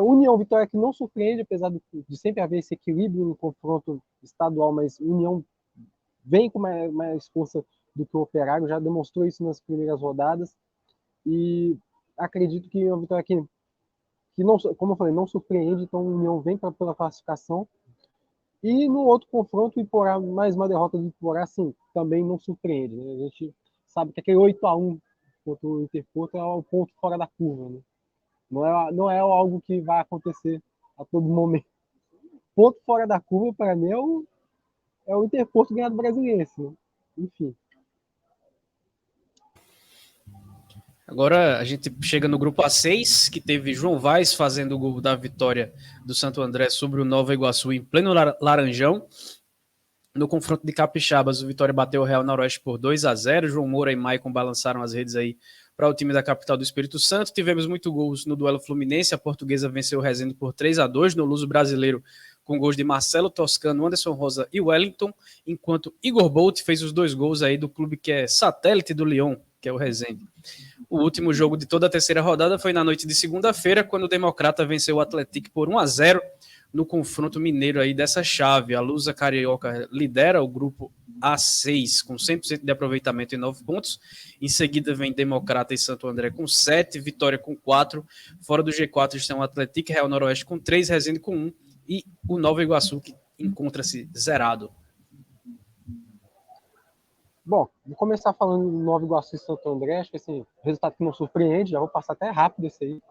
União Vitória, que não surpreende, apesar de sempre haver esse equilíbrio no confronto estadual, mas União vem com mais força do que o Operário, já demonstrou isso nas primeiras rodadas, e acredito que é uma vitória que não, como eu falei, não surpreende, então o União vem pela classificação. E no outro confronto, o Iporá, mais uma derrota do Iporá, assim, também não surpreende, né? A gente sabe que aquele 8-1 contra o Interporto é o ponto fora da curva, né? Não é algo que vai acontecer a todo momento. Ponto fora da curva, para mim, é o Interporto ganhar do Brasiliense. Né? Enfim. Agora a gente chega no grupo A6, que teve João Vaz fazendo o gol da vitória do Santo André sobre o Nova Iguaçu em pleno Laranjão. No confronto de Capixabas, o Vitória bateu o Real Noroeste por 2-0. João Moura e Maicon balançaram as redes aí para o time da capital do Espírito Santo. Tivemos muito gols no duelo Fluminense. A Portuguesa venceu o Resende por 3-2 no Luso Brasileiro, com gols de Marcelo Toscano, Anderson Rosa e Wellington, enquanto Igor Bolt fez os 2 gols aí do clube que é satélite do Lyon, que é o Resende. O último jogo de toda a terceira rodada foi na noite de segunda-feira, quando o Democrata venceu o Atlético por 1-0 no confronto mineiro aí dessa chave. A Lusa Carioca lidera o grupo A6 com 100% de aproveitamento e 9 pontos. Em seguida vem Democrata e Santo André com 7, Vitória com 4. Fora do G4 estão o Atlético e Real Noroeste com 3, Resende com 1 e o Nova Iguaçu que encontra-se zerado. Bom, vou começar falando do Nova Iguaçu e Santo André. Acho que assim, resultado que não surpreende, já vou passar até rápido esse aí.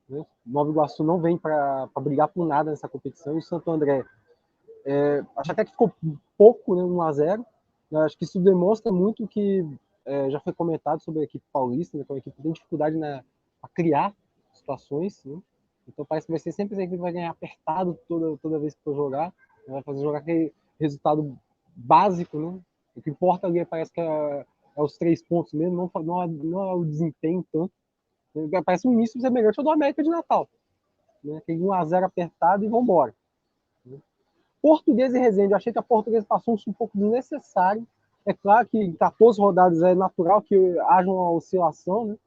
Né? Nova Iguaçu não vem para brigar por nada nessa competição. E o Santo André, acho até que ficou pouco, né, 1-0. Acho que isso demonstra muito que já foi comentado sobre a equipe paulista, né, que a equipe tem dificuldade a criar situações. Né? Então parece que vai ser sempre a equipe que vai ganhar apertado toda vez que for jogar. Vai fazer jogar aquele resultado básico, né? O que importa ali parece que é os 3 pontos mesmo, não é o desempenho tanto. Parece um início semelhante ao do América de Natal. Né? Tem 1-0 apertado e vambora. Né? Portuguesa e Resende, eu achei que a Portuguesa passou um sufoco desnecessário. É claro que em 14 rodadas é natural que haja uma oscilação, né?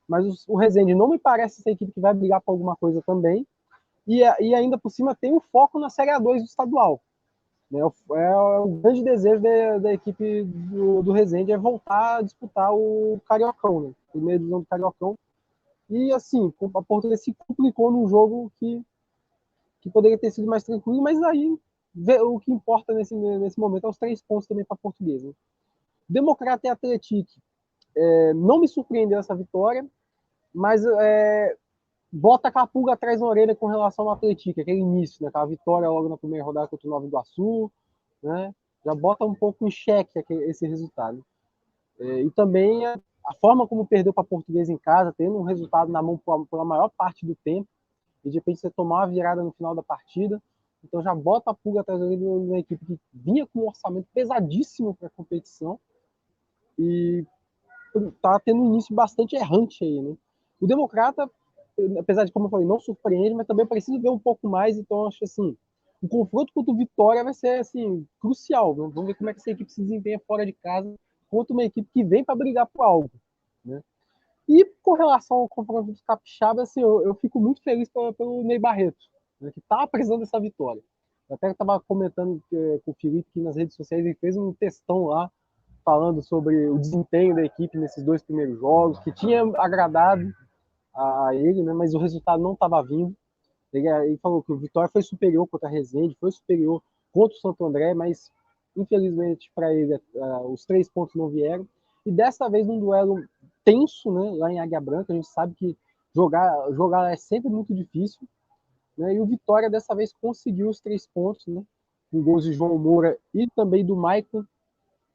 Mas o Resende não me parece ser a equipe que vai brigar por alguma coisa também. E ainda por cima tem um foco na Série A2 do estadual. É o grande desejo da equipe do Resende é voltar a disputar o Cariocão, né? Primeira divisão do Cariocão. E assim, a Portuguesa se complicou num jogo que poderia ter sido mais tranquilo, mas aí o que importa nesse momento é os 3 pontos também para a Portuguesa. Né? Democrata e Atlético não me surpreendeu essa vitória, mas bota a pulga atrás da orelha com relação ao Atlético, aquele início, né? Aquela vitória logo na primeira rodada contra o Nova Iguaçu, né? Já bota um pouco em xeque esse resultado. E também a forma como perdeu para a Portuguesa em casa, tendo um resultado na mão pela maior parte do tempo, e de repente você tomar uma virada no final da partida, então já bota a pulga atrás da orelha de uma equipe que vinha com um orçamento pesadíssimo para a competição e tá tendo um início bastante errante aí, né? O Democrata, apesar de, como eu falei, não surpreende, mas também precisa ver um pouco mais, então acho que assim, o confronto contra o Vitória vai ser assim, crucial. Né? Vamos ver como é que essa equipe se desempenha fora de casa contra uma equipe que vem para brigar por algo. Né? E com relação ao confronto dos Capixabas, assim, eu fico muito feliz pelo Ney Barreto, né, que está apresentando essa vitória. Eu até estava comentando com o Felipe que nas redes sociais ele fez um textão lá falando sobre o desempenho da equipe nesses 2 primeiros jogos, que tinha agradado a ele, né, mas o resultado não estava vindo. Ele falou que o Vitória foi superior contra a Resende, foi superior contra o Santo André, mas infelizmente para ele os 3 pontos não vieram. E dessa vez num duelo tenso, né, lá em Águia Branca, a gente sabe que jogar é sempre muito difícil. Né, e o Vitória dessa vez conseguiu os 3 pontos, né, com gols de João Moura e também do Maicon,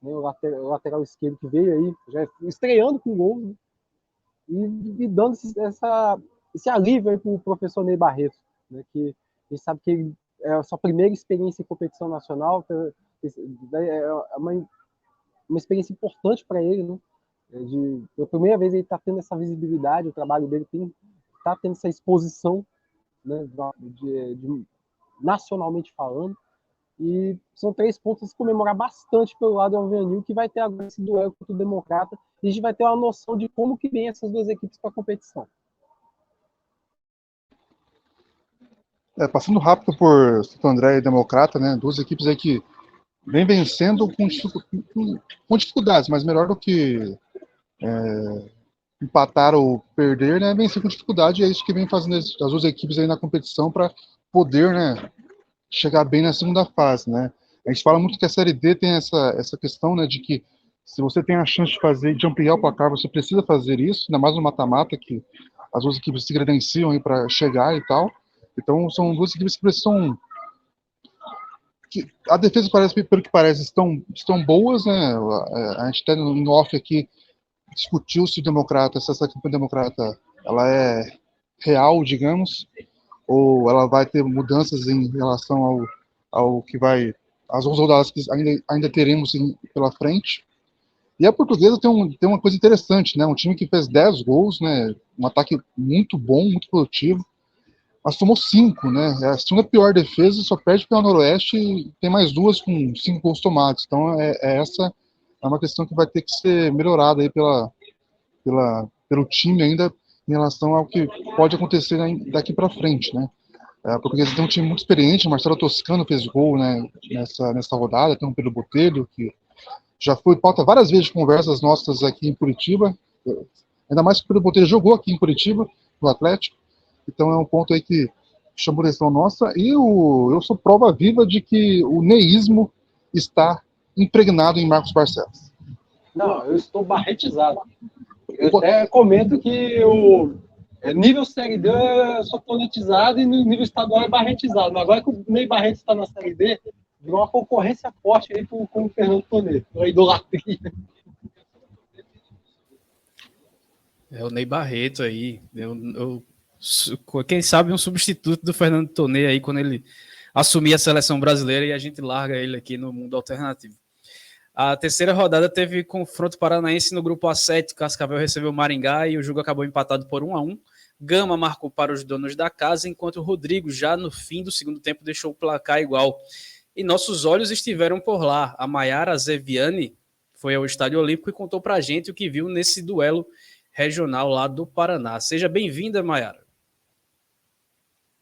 né, o lateral esquerdo que veio aí, já estreando com gol, né, e dando esse alívio aí para o professor Ney Barreto, né, que a gente sabe que é a sua primeira experiência em competição nacional, é uma experiência importante para ele, né? Pela primeira vez ele está tendo essa visibilidade, o trabalho dele está tendo essa exposição, né, nacionalmente falando, e são 3 pontos a se comemorar bastante pelo lado do Alvianil, que vai ter agora esse duelo contra o Democrata, e a gente vai ter uma noção de como que vem essas 2 equipes para a competição. Passando rápido por Santo André e Democrata, né, 2 equipes aí que vem vencendo com dificuldades, mas melhor do que empatar ou perder, né, vencer com dificuldade, e é isso que vem fazendo as 2 equipes aí na competição para poder, né, chegar bem na segunda fase, né. A gente fala muito que a Série D tem essa questão, né, de que se você tem a chance de ampliar o placar, você precisa fazer isso, ainda mais no mata-mata, que as duas equipes se credenciam aí para chegar e tal. Então são duas equipes que precisam, que a defesa parece, pelo que parece, estão boas, né? A gente até no off aqui discutiu se essa campanha democrata ela é real, digamos, ou ela vai ter mudanças em relação ao que vai, as 11 rodadas que ainda teremos pela frente. E a Portuguesa tem uma coisa interessante, né? Um time que fez 10 gols, né? Um ataque muito bom, muito produtivo, mas tomou 5, né? É a segunda pior defesa, só perde pela Noroeste e tem mais 2 com 5 gols tomados. Então essa é uma questão que vai ter que ser melhorada aí pelo time ainda em relação ao que pode acontecer daqui para frente, né? A Portuguesa tem um time muito experiente, o Marcelo Toscano fez gol, né, nessa rodada, tem o Pedro Botelho, que já foi pauta várias vezes de conversas nossas aqui em Curitiba, ainda mais que o Pedro Botelho jogou aqui em Curitiba, no Atlético, então é um ponto aí que chamou a atenção nossa, e eu sou prova viva de que o neísmo está impregnado em Marcos Barcelos. Não, eu estou barretizado. Eu até comento que o nível Série D eu sou politizado e no nível estadual é barretizado. Mas agora que o Ney Barreto está na Série D, virou uma concorrência forte aí com o Fernando Tonê, a idolatria. É o Ney Barreto aí. Quem sabe um substituto do Fernando Tonê aí quando ele assumir a seleção brasileira e a gente larga ele aqui no mundo alternativo. A terceira rodada teve confronto paranaense no grupo A7. Cascavel recebeu o Maringá e o jogo acabou empatado por 1-1. Gama marcou para os donos da casa, enquanto o Rodrigo, já no fim do segundo tempo, deixou o placar igual. E nossos olhos estiveram por lá. A Maiara Zeviani foi ao Estádio Olímpico e contou para a gente o que viu nesse duelo regional lá do Paraná. Seja bem-vinda, Maiara.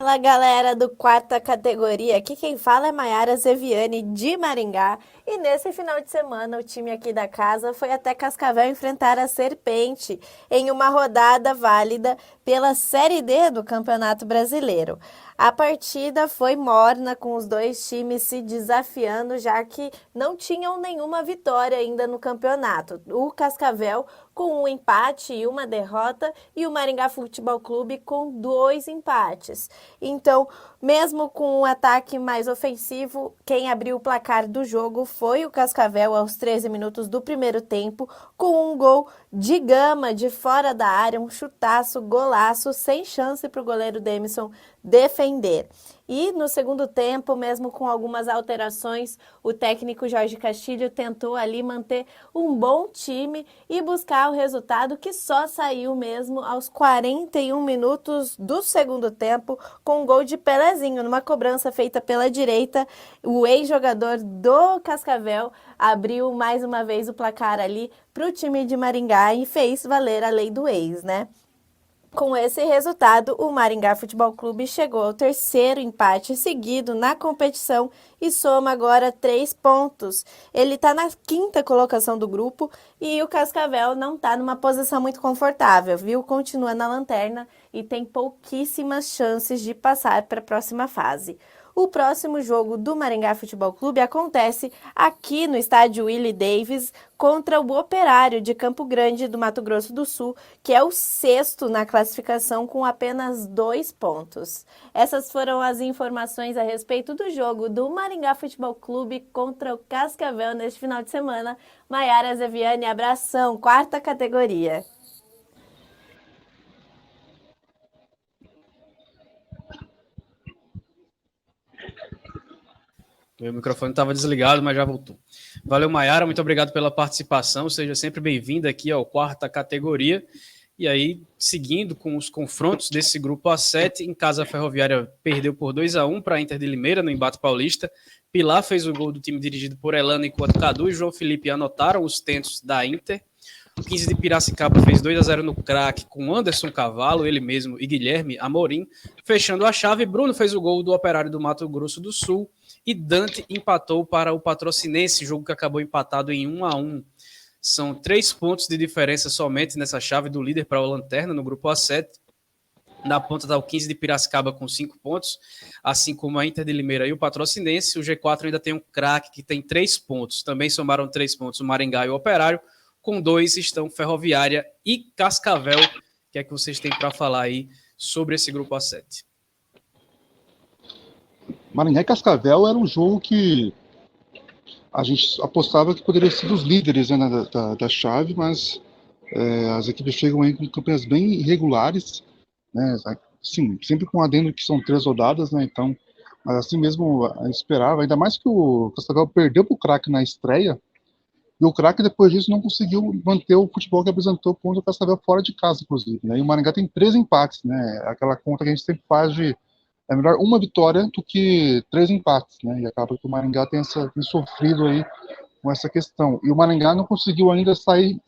Fala, galera do quarta categoria, aqui quem fala é Maiara Zeviani de Maringá, e nesse final de semana o time aqui da casa foi até Cascavel enfrentar a Serpente em uma rodada válida pela Série D do Campeonato Brasileiro. A partida foi morna, com os dois times se desafiando, já que não tinham nenhuma vitória ainda no campeonato. O Cascavel com um empate e uma derrota, e o Maringá Futebol Clube com 2 empates. Então, mesmo com um ataque mais ofensivo, quem abriu o placar do jogo foi o Cascavel aos 13 minutos do primeiro tempo, com um gol de Gama de fora da área, um chutaço, golaço, sem chance para o goleiro Demison defender. E no segundo tempo, mesmo com algumas alterações, o técnico Jorge Castilho tentou ali manter um bom time e buscar o resultado, que só saiu mesmo aos 41 minutos do segundo tempo, com um gol de Pelezinho, numa cobrança feita pela direita. O ex-jogador do Cascavel abriu mais uma vez o placar ali para o time de Maringá e fez valer a lei do ex, né? Com esse resultado, o Maringá Futebol Clube chegou ao terceiro empate seguido na competição e soma agora 3 pontos. Ele está na 5ª colocação do grupo e o Cascavel não está numa posição muito confortável, viu? Continua na lanterna e tem pouquíssimas chances de passar para a próxima fase. O próximo jogo do Maringá Futebol Clube acontece aqui no estádio Willie Davis contra o Operário de Campo Grande, do Mato Grosso do Sul, que é o 6º na classificação com apenas 2 pontos. Essas foram as informações a respeito do jogo do Maringá Futebol Clube contra o Cascavel neste final de semana. Maiara Zeviani, abração, quarta categoria. O microfone estava desligado, mas já voltou. Valeu, Maiara, muito obrigado pela participação. Seja sempre bem-vinda aqui ao quarta categoria. E aí, seguindo com os confrontos desse grupo A7, em casa a Ferroviária perdeu por 2-1 para a Inter de Limeira no embate paulista. Pilar fez o gol do time dirigido por Elano, enquanto Cadu e João Felipe anotaram os tentos da Inter. O 15 de Piracicaba fez 2-0 no craque com Anderson Cavalo, ele mesmo, e Guilherme Amorim. Fechando a chave, Bruno fez o gol do Operário do Mato Grosso do Sul e Dante empatou para o Patrocinense, jogo que acabou empatado em 1-1. São 3 pontos de diferença somente nessa chave do líder para o Lanterna no grupo A7. Na ponta está o 15 de Piracicaba com 5 pontos, assim como a Inter de Limeira e o Patrocinense. O G4 ainda tem um craque que tem 3 pontos. Também somaram 3 pontos o Maringá e o Operário. Com 2 estão Ferroviária e Cascavel, que é que vocês têm para falar aí sobre esse grupo A7? Maringá e Cascavel era um jogo que a gente apostava que poderia ser os líderes, né, da chave, mas as equipes chegam aí com campanhas bem irregulares, né, sim, sempre com adendo que são 3 rodadas, né, então, mas assim mesmo a gente esperava, ainda mais que o Cascavel perdeu para o Craque na estreia, e o Craque depois disso não conseguiu manter o futebol que apresentou contra o Cascavel fora de casa, inclusive, né, e o Maringá tem 3 empates, né, aquela conta que a gente sempre faz de é melhor uma vitória do que 3 empates, né? E acaba que o Maringá tem sofrido aí com essa questão. E o Maringá não conseguiu ainda sair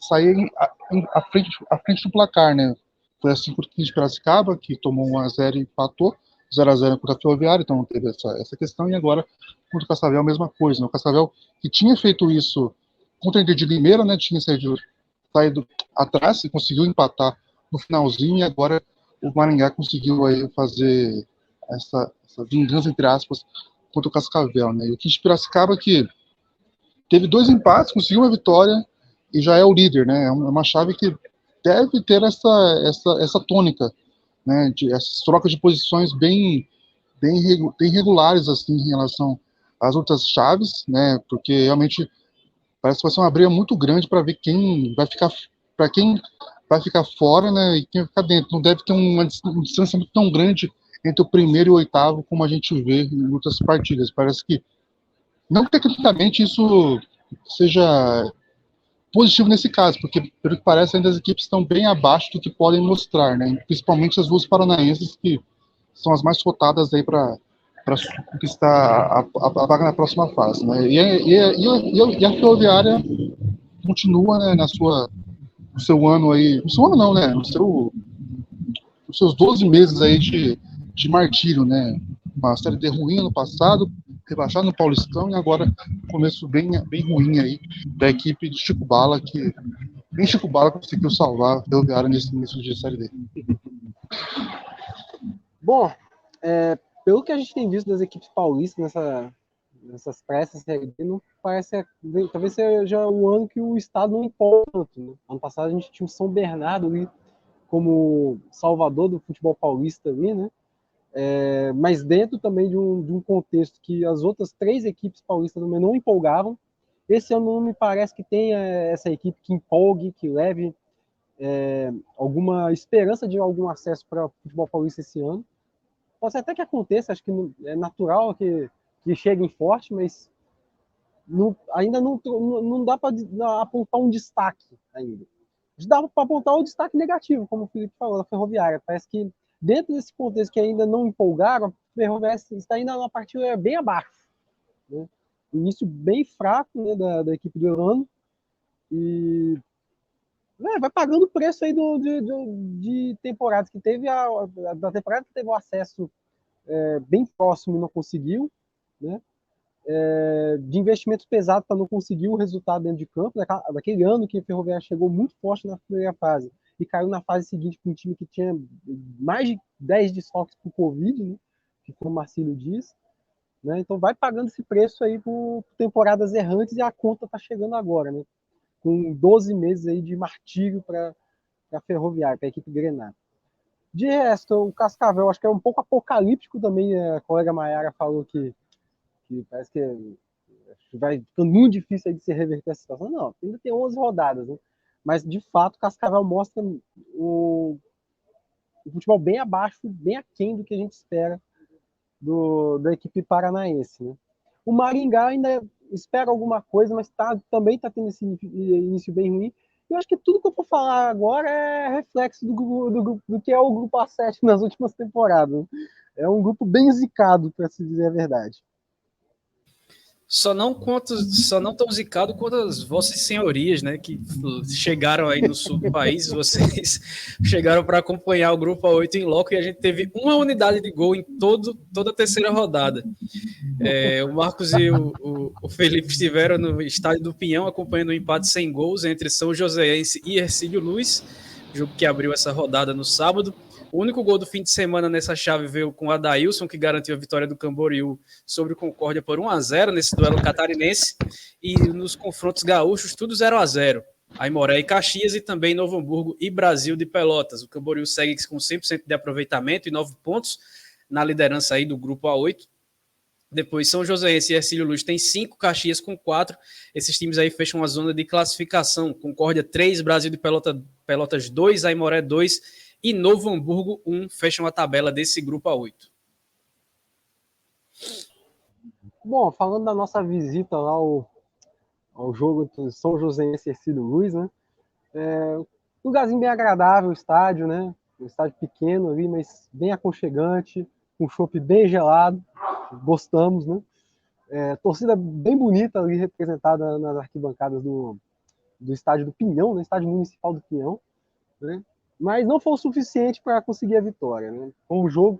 à frente do placar, né? Foi assim contra o 15 de Piracicaba, que tomou 1-0 e empatou, 0-0 contra a Ferroviária, então não teve essa questão. E agora contra o Cascavel a mesma coisa, né? O Cascavel que tinha feito isso contra a Inter de Limeira, né? Tinha saído atrás e conseguiu empatar no finalzinho, e agora o Maringá conseguiu aí fazer essa vingança, entre aspas, contra o Cascavel, né? E o 15 de Piracicaba que teve 2 empates, conseguiu uma vitória e já é o líder, né? É uma chave que deve ter essa tônica, né? Essas trocas de posições bem regulares, assim, em relação às outras chaves, né? Porque realmente parece que vai ser uma briga muito grande para ver quem vai ficar fora, né? E quem vai ficar dentro. Não deve ter um distanciamento tão grande entre o primeiro e o oitavo, como a gente vê em outras partidas. Parece que, não que tecnicamente isso seja positivo nesse caso, porque, pelo que parece, ainda as equipes estão bem abaixo do que podem mostrar, né? Principalmente as 2 paranaenses, que são as mais cotadas aí para conquistar a vaga na próxima fase, né? E a Ferroviária continua, né, no seu ano aí, no seu ano não, né? Nos seus 12 meses aí de martírio, né? Uma série D ruim no passado, rebaixado no Paulistão, e agora um começo bem ruim aí da equipe do Chico Bala, que nem Chico Bala conseguiu salvar a Ferroviária nesse início de série D. Bom, pelo que a gente tem visto das equipes paulistas nessas pressas, não parece, talvez seja um ano que o estado não empolga tanto, né? Ano passado a gente tinha o São Bernardo ali como salvador do futebol paulista ali, né? Mas dentro também de um contexto que as outras 3 equipes paulistas também não empolgavam. Esse ano não me parece que tenha essa equipe que empolgue, que leve alguma esperança de algum acesso para o futebol paulista esse ano. Pode ser até que aconteça, acho que é natural que cheguem forte, mas ainda não dá para apontar um destaque ainda. Dá para apontar um destaque negativo, como o Felipe falou, da Ferroviária. Parece que dentro desse contexto que ainda não empolgaram, a Ferroviária está ainda numa partida bem abaixo, né? Início bem fraco, né, da equipe do ano, e vai pagando o preço aí de temporadas que teve, da temporada que teve o acesso bem próximo e não conseguiu, né? De investimentos pesados para não conseguir o resultado dentro de campo, daquele ano que a Ferroviária chegou muito forte na primeira fase e caiu na fase seguinte para um time que tinha mais de 10 desfalques por Covid, né? Que como o Marcílio diz, né? Então vai pagando esse preço aí por temporadas errantes, e a conta está chegando agora, né? Com 12 meses aí de martírio para a Ferroviária, para a equipe grená. De resto, o Cascavel acho que é um pouco apocalíptico também. A colega Maiara falou que parece que vai ficando muito difícil aí de se reverter a situação. Não, ainda tem 11 rodadas, né? Mas, de fato, o Cascavel mostra o futebol bem abaixo, bem aquém do que a gente espera da equipe paranaense, né? O Maringá ainda espera alguma coisa, mas também está tendo esse início bem ruim. E eu acho que tudo que eu vou falar agora é reflexo do que é o Grupo A7 nas últimas temporadas. É um grupo bem zicado, para se dizer a verdade. Só não tão zicado quanto as vossas senhorias, né, que chegaram aí no sul do país. Vocês chegaram para acompanhar o grupo A8 em loco, e a gente teve uma unidade de gol em toda a terceira rodada. O Marcos e o Felipe estiveram no estádio do Pinhão acompanhando o empate sem gols entre São Joséense e Hercílio Luz, jogo que abriu essa rodada no sábado. O único gol do fim de semana nessa chave veio com o Adailson, que garantiu a vitória do Camboriú sobre o Concórdia por 1-0 nesse duelo catarinense. E nos confrontos gaúchos, tudo 0-0. Aimoré e Caxias, e também Novo Hamburgo e Brasil de Pelotas. O Camboriú segue com 100% de aproveitamento e 9 pontos na liderança aí do grupo A8. Depois São Joséense e Hercílio Luz tem 5, Caxias com 4. Esses times aí fecham a zona de classificação. Concórdia 3, Brasil de Pelotas 2, Aimoré 2 e Novo Hamburgo 1 fecham a tabela desse grupo A8. Bom, falando da nossa visita lá ao jogo entre São Joséense e Hercílio Luz, né? Um lugarzinho bem agradável, o estádio, né? Um estádio pequeno ali, mas bem aconchegante, com chopp bem gelado, gostamos, né? Torcida bem bonita ali representada nas arquibancadas do estádio do Pinhão, né? Estádio municipal do Pinhão, né? Mas não foi o suficiente para conseguir a vitória, né? Foi um jogo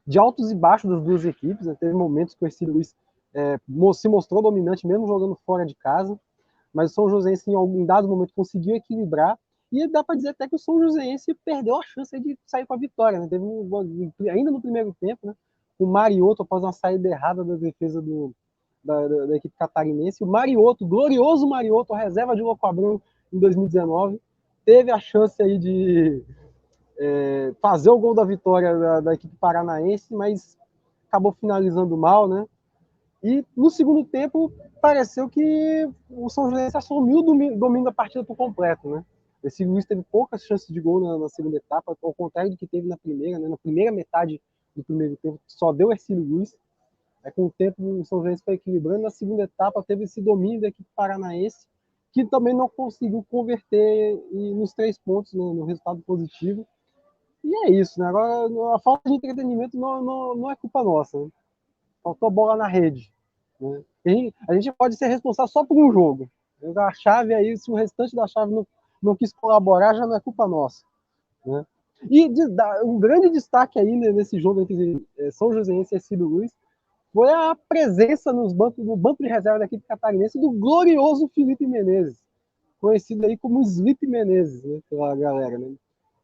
de altos e baixos das duas equipes, né? Teve momentos que o Hercílio Luz se mostrou dominante mesmo jogando fora de casa, mas o São Joséense em algum dado momento conseguiu equilibrar, e dá para dizer até que o São Joséense perdeu a chance de sair com a vitória, né? Teve ainda no primeiro tempo, né? O Mariotto, após uma saída errada da defesa da equipe catarinense, o Mariotto, glorioso Mariotto, reserva de Louco Abrão em 2019, teve a chance aí de fazer o gol da vitória da equipe paranaense, mas acabou finalizando mal, né? E no segundo tempo, pareceu que o São Joséense assumiu o domínio da partida por completo, né? Esse Luiz teve poucas chances de gol na segunda etapa, ao contrário do que teve na primeira, né? Na primeira metade do primeiro tempo, só deu Hercílio Luz. Com o tempo, o São Joséense foi equilibrando. Na segunda etapa, teve esse domínio da equipe paranaense, que também não conseguiu converter nos 3 pontos, no resultado positivo. E é isso, né? Agora, a falta de entretenimento não é culpa nossa, né? Faltou bola na rede, né? A gente pode ser responsável só por um jogo. A chave aí, se o restante da chave não quis colaborar, já não é culpa nossa, né? E um grande destaque aí, né, nesse jogo entre São Joséense e Hercílio Luz foi a presença no banco de reserva da equipe catarinense do glorioso Felipe Menezes, conhecido aí como Sleep Menezes, né, pela galera, né?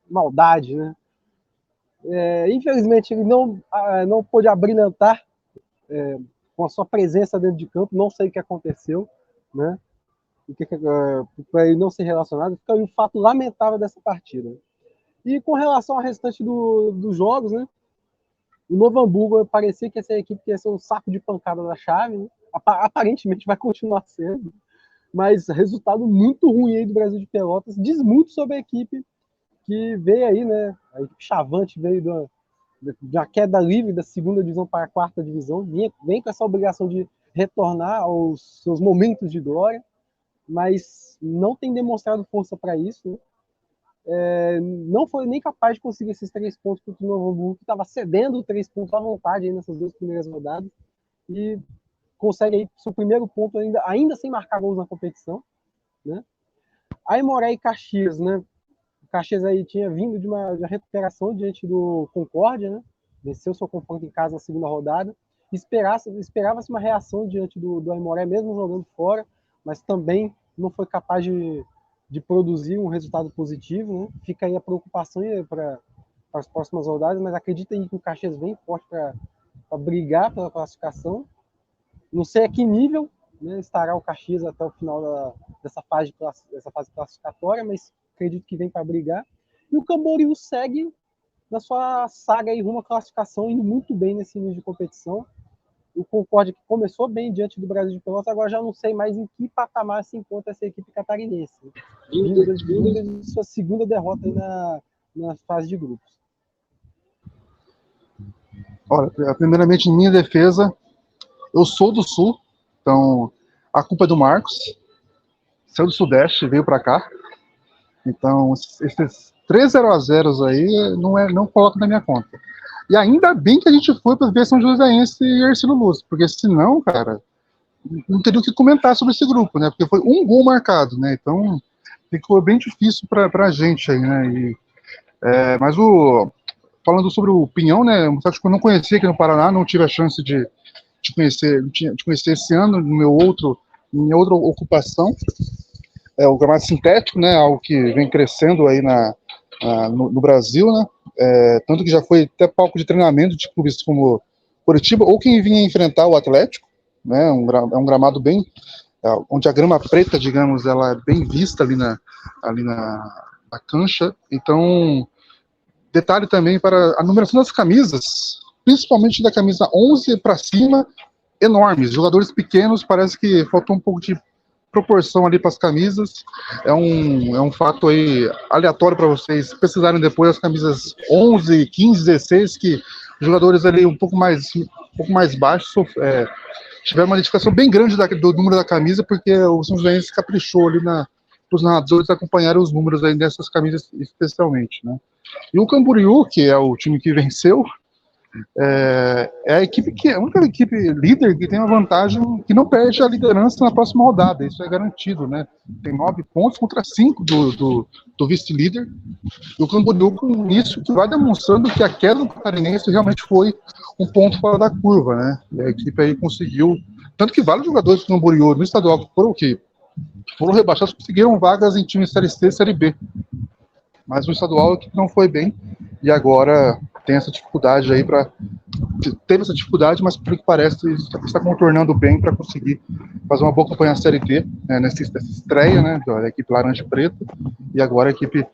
Maldade, né? Infelizmente ele não pôde abrilhantar com a sua presença dentro de campo, não sei o que aconteceu, né? Para ele não ser relacionado, fica aí um fato lamentável dessa partida. E com relação ao restante dos jogos, né? O Novo Hamburgo parecia que essa equipe ia ser um saco de pancada da chave, né? Aparentemente vai continuar sendo, mas resultado muito ruim aí do Brasil de Pelotas, diz muito sobre a equipe que veio aí, né? A equipe Chavante veio da queda livre da segunda divisão para a quarta divisão, vem com essa obrigação de retornar aos seus momentos de glória, mas não tem demonstrado força para isso, né? Não foi nem capaz de conseguir esses 3 pontos contra o Novo Hamburgo, que estava cedendo 3 pontos à vontade aí nessas 2 primeiras rodadas, e consegue aí seu primeiro ponto ainda sem marcar gols na competição, né? Aimoré e Caxias, né? O Caxias aí tinha vindo de uma recuperação diante do Concórdia, né? Venceu seu confronto em casa na segunda rodada, esperava-se uma reação diante do Aimoré, mesmo jogando fora, mas também não foi capaz de produzir um resultado positivo, né? Fica aí a preocupação para as próximas rodadas, mas acredita aí que o Caxias vem forte para brigar pela classificação. Não sei a que nível, né, estará o Caxias até o final dessa fase classificatória, mas acredito que vem para brigar. E o Camboriú segue na sua saga aí rumo à classificação, indo muito bem nesse início de competição. O Concórdia, que começou bem diante do Brasil de Pelotas, agora já não sei mais em que patamar se encontra essa equipe catarinense. Vindo de sua segunda derrota aí na fase de grupos. Olha, primeiramente, em minha defesa, eu sou do Sul, então a culpa é do Marcos. Saiu do Sudeste, veio para cá. Então, esses 3 0-0 aí não coloco na minha conta. E ainda bem que a gente foi para ver São Joséense e Hercílio Luz, porque senão, cara, não teria o que comentar sobre esse grupo, né? Porque foi um gol marcado, né? Então, ficou bem difícil pra gente aí, né? Mas falando sobre o Pinhão, né? Um que eu não conhecia aqui no Paraná, não tive a chance de conhecer esse ano, minha outra ocupação. O gramado sintético, né? Algo que vem crescendo aí no Brasil, né? Tanto que já foi até palco de treinamento de clubes como Curitiba, ou quem vinha enfrentar o Atlético, né? É um gramado bem onde a grama preta, digamos, ela é bem vista ali na cancha. Então, detalhe também para a numeração das camisas, principalmente da camisa 11 para cima, enormes. Jogadores pequenos, parece que faltou um pouco de proporção ali para as camisas. É um fato aí aleatório para vocês pesquisarem depois as camisas 11, 15, 16, que os jogadores ali um pouco mais baixos tiveram uma identificação bem grande do número da camisa, porque o São Joséense caprichou ali para os narradores acompanharem os números aí dessas camisas especialmente, né? E o Camboriú, que é o time que venceu, é a equipe a única equipe líder que tem uma vantagem que não perde a liderança na próxima rodada. Isso é garantido, né? Tem 9 pontos contra 5 do vice-líder. E o Camboriú, com isso, que vai demonstrando que a queda do Catarinense realmente foi um ponto fora da curva, né? E a equipe aí conseguiu, tanto que vários jogadores do Camboriú no estadual que foram rebaixados conseguiram vagas em times Série C e Série B. Mas no estadual a equipe não foi bem e agora tem essa dificuldade aí teve essa dificuldade, mas pelo que parece está contornando bem para conseguir fazer uma boa campanha na Série D, né, nessa estreia, né, da equipe Laranja e Preta, e agora a equipe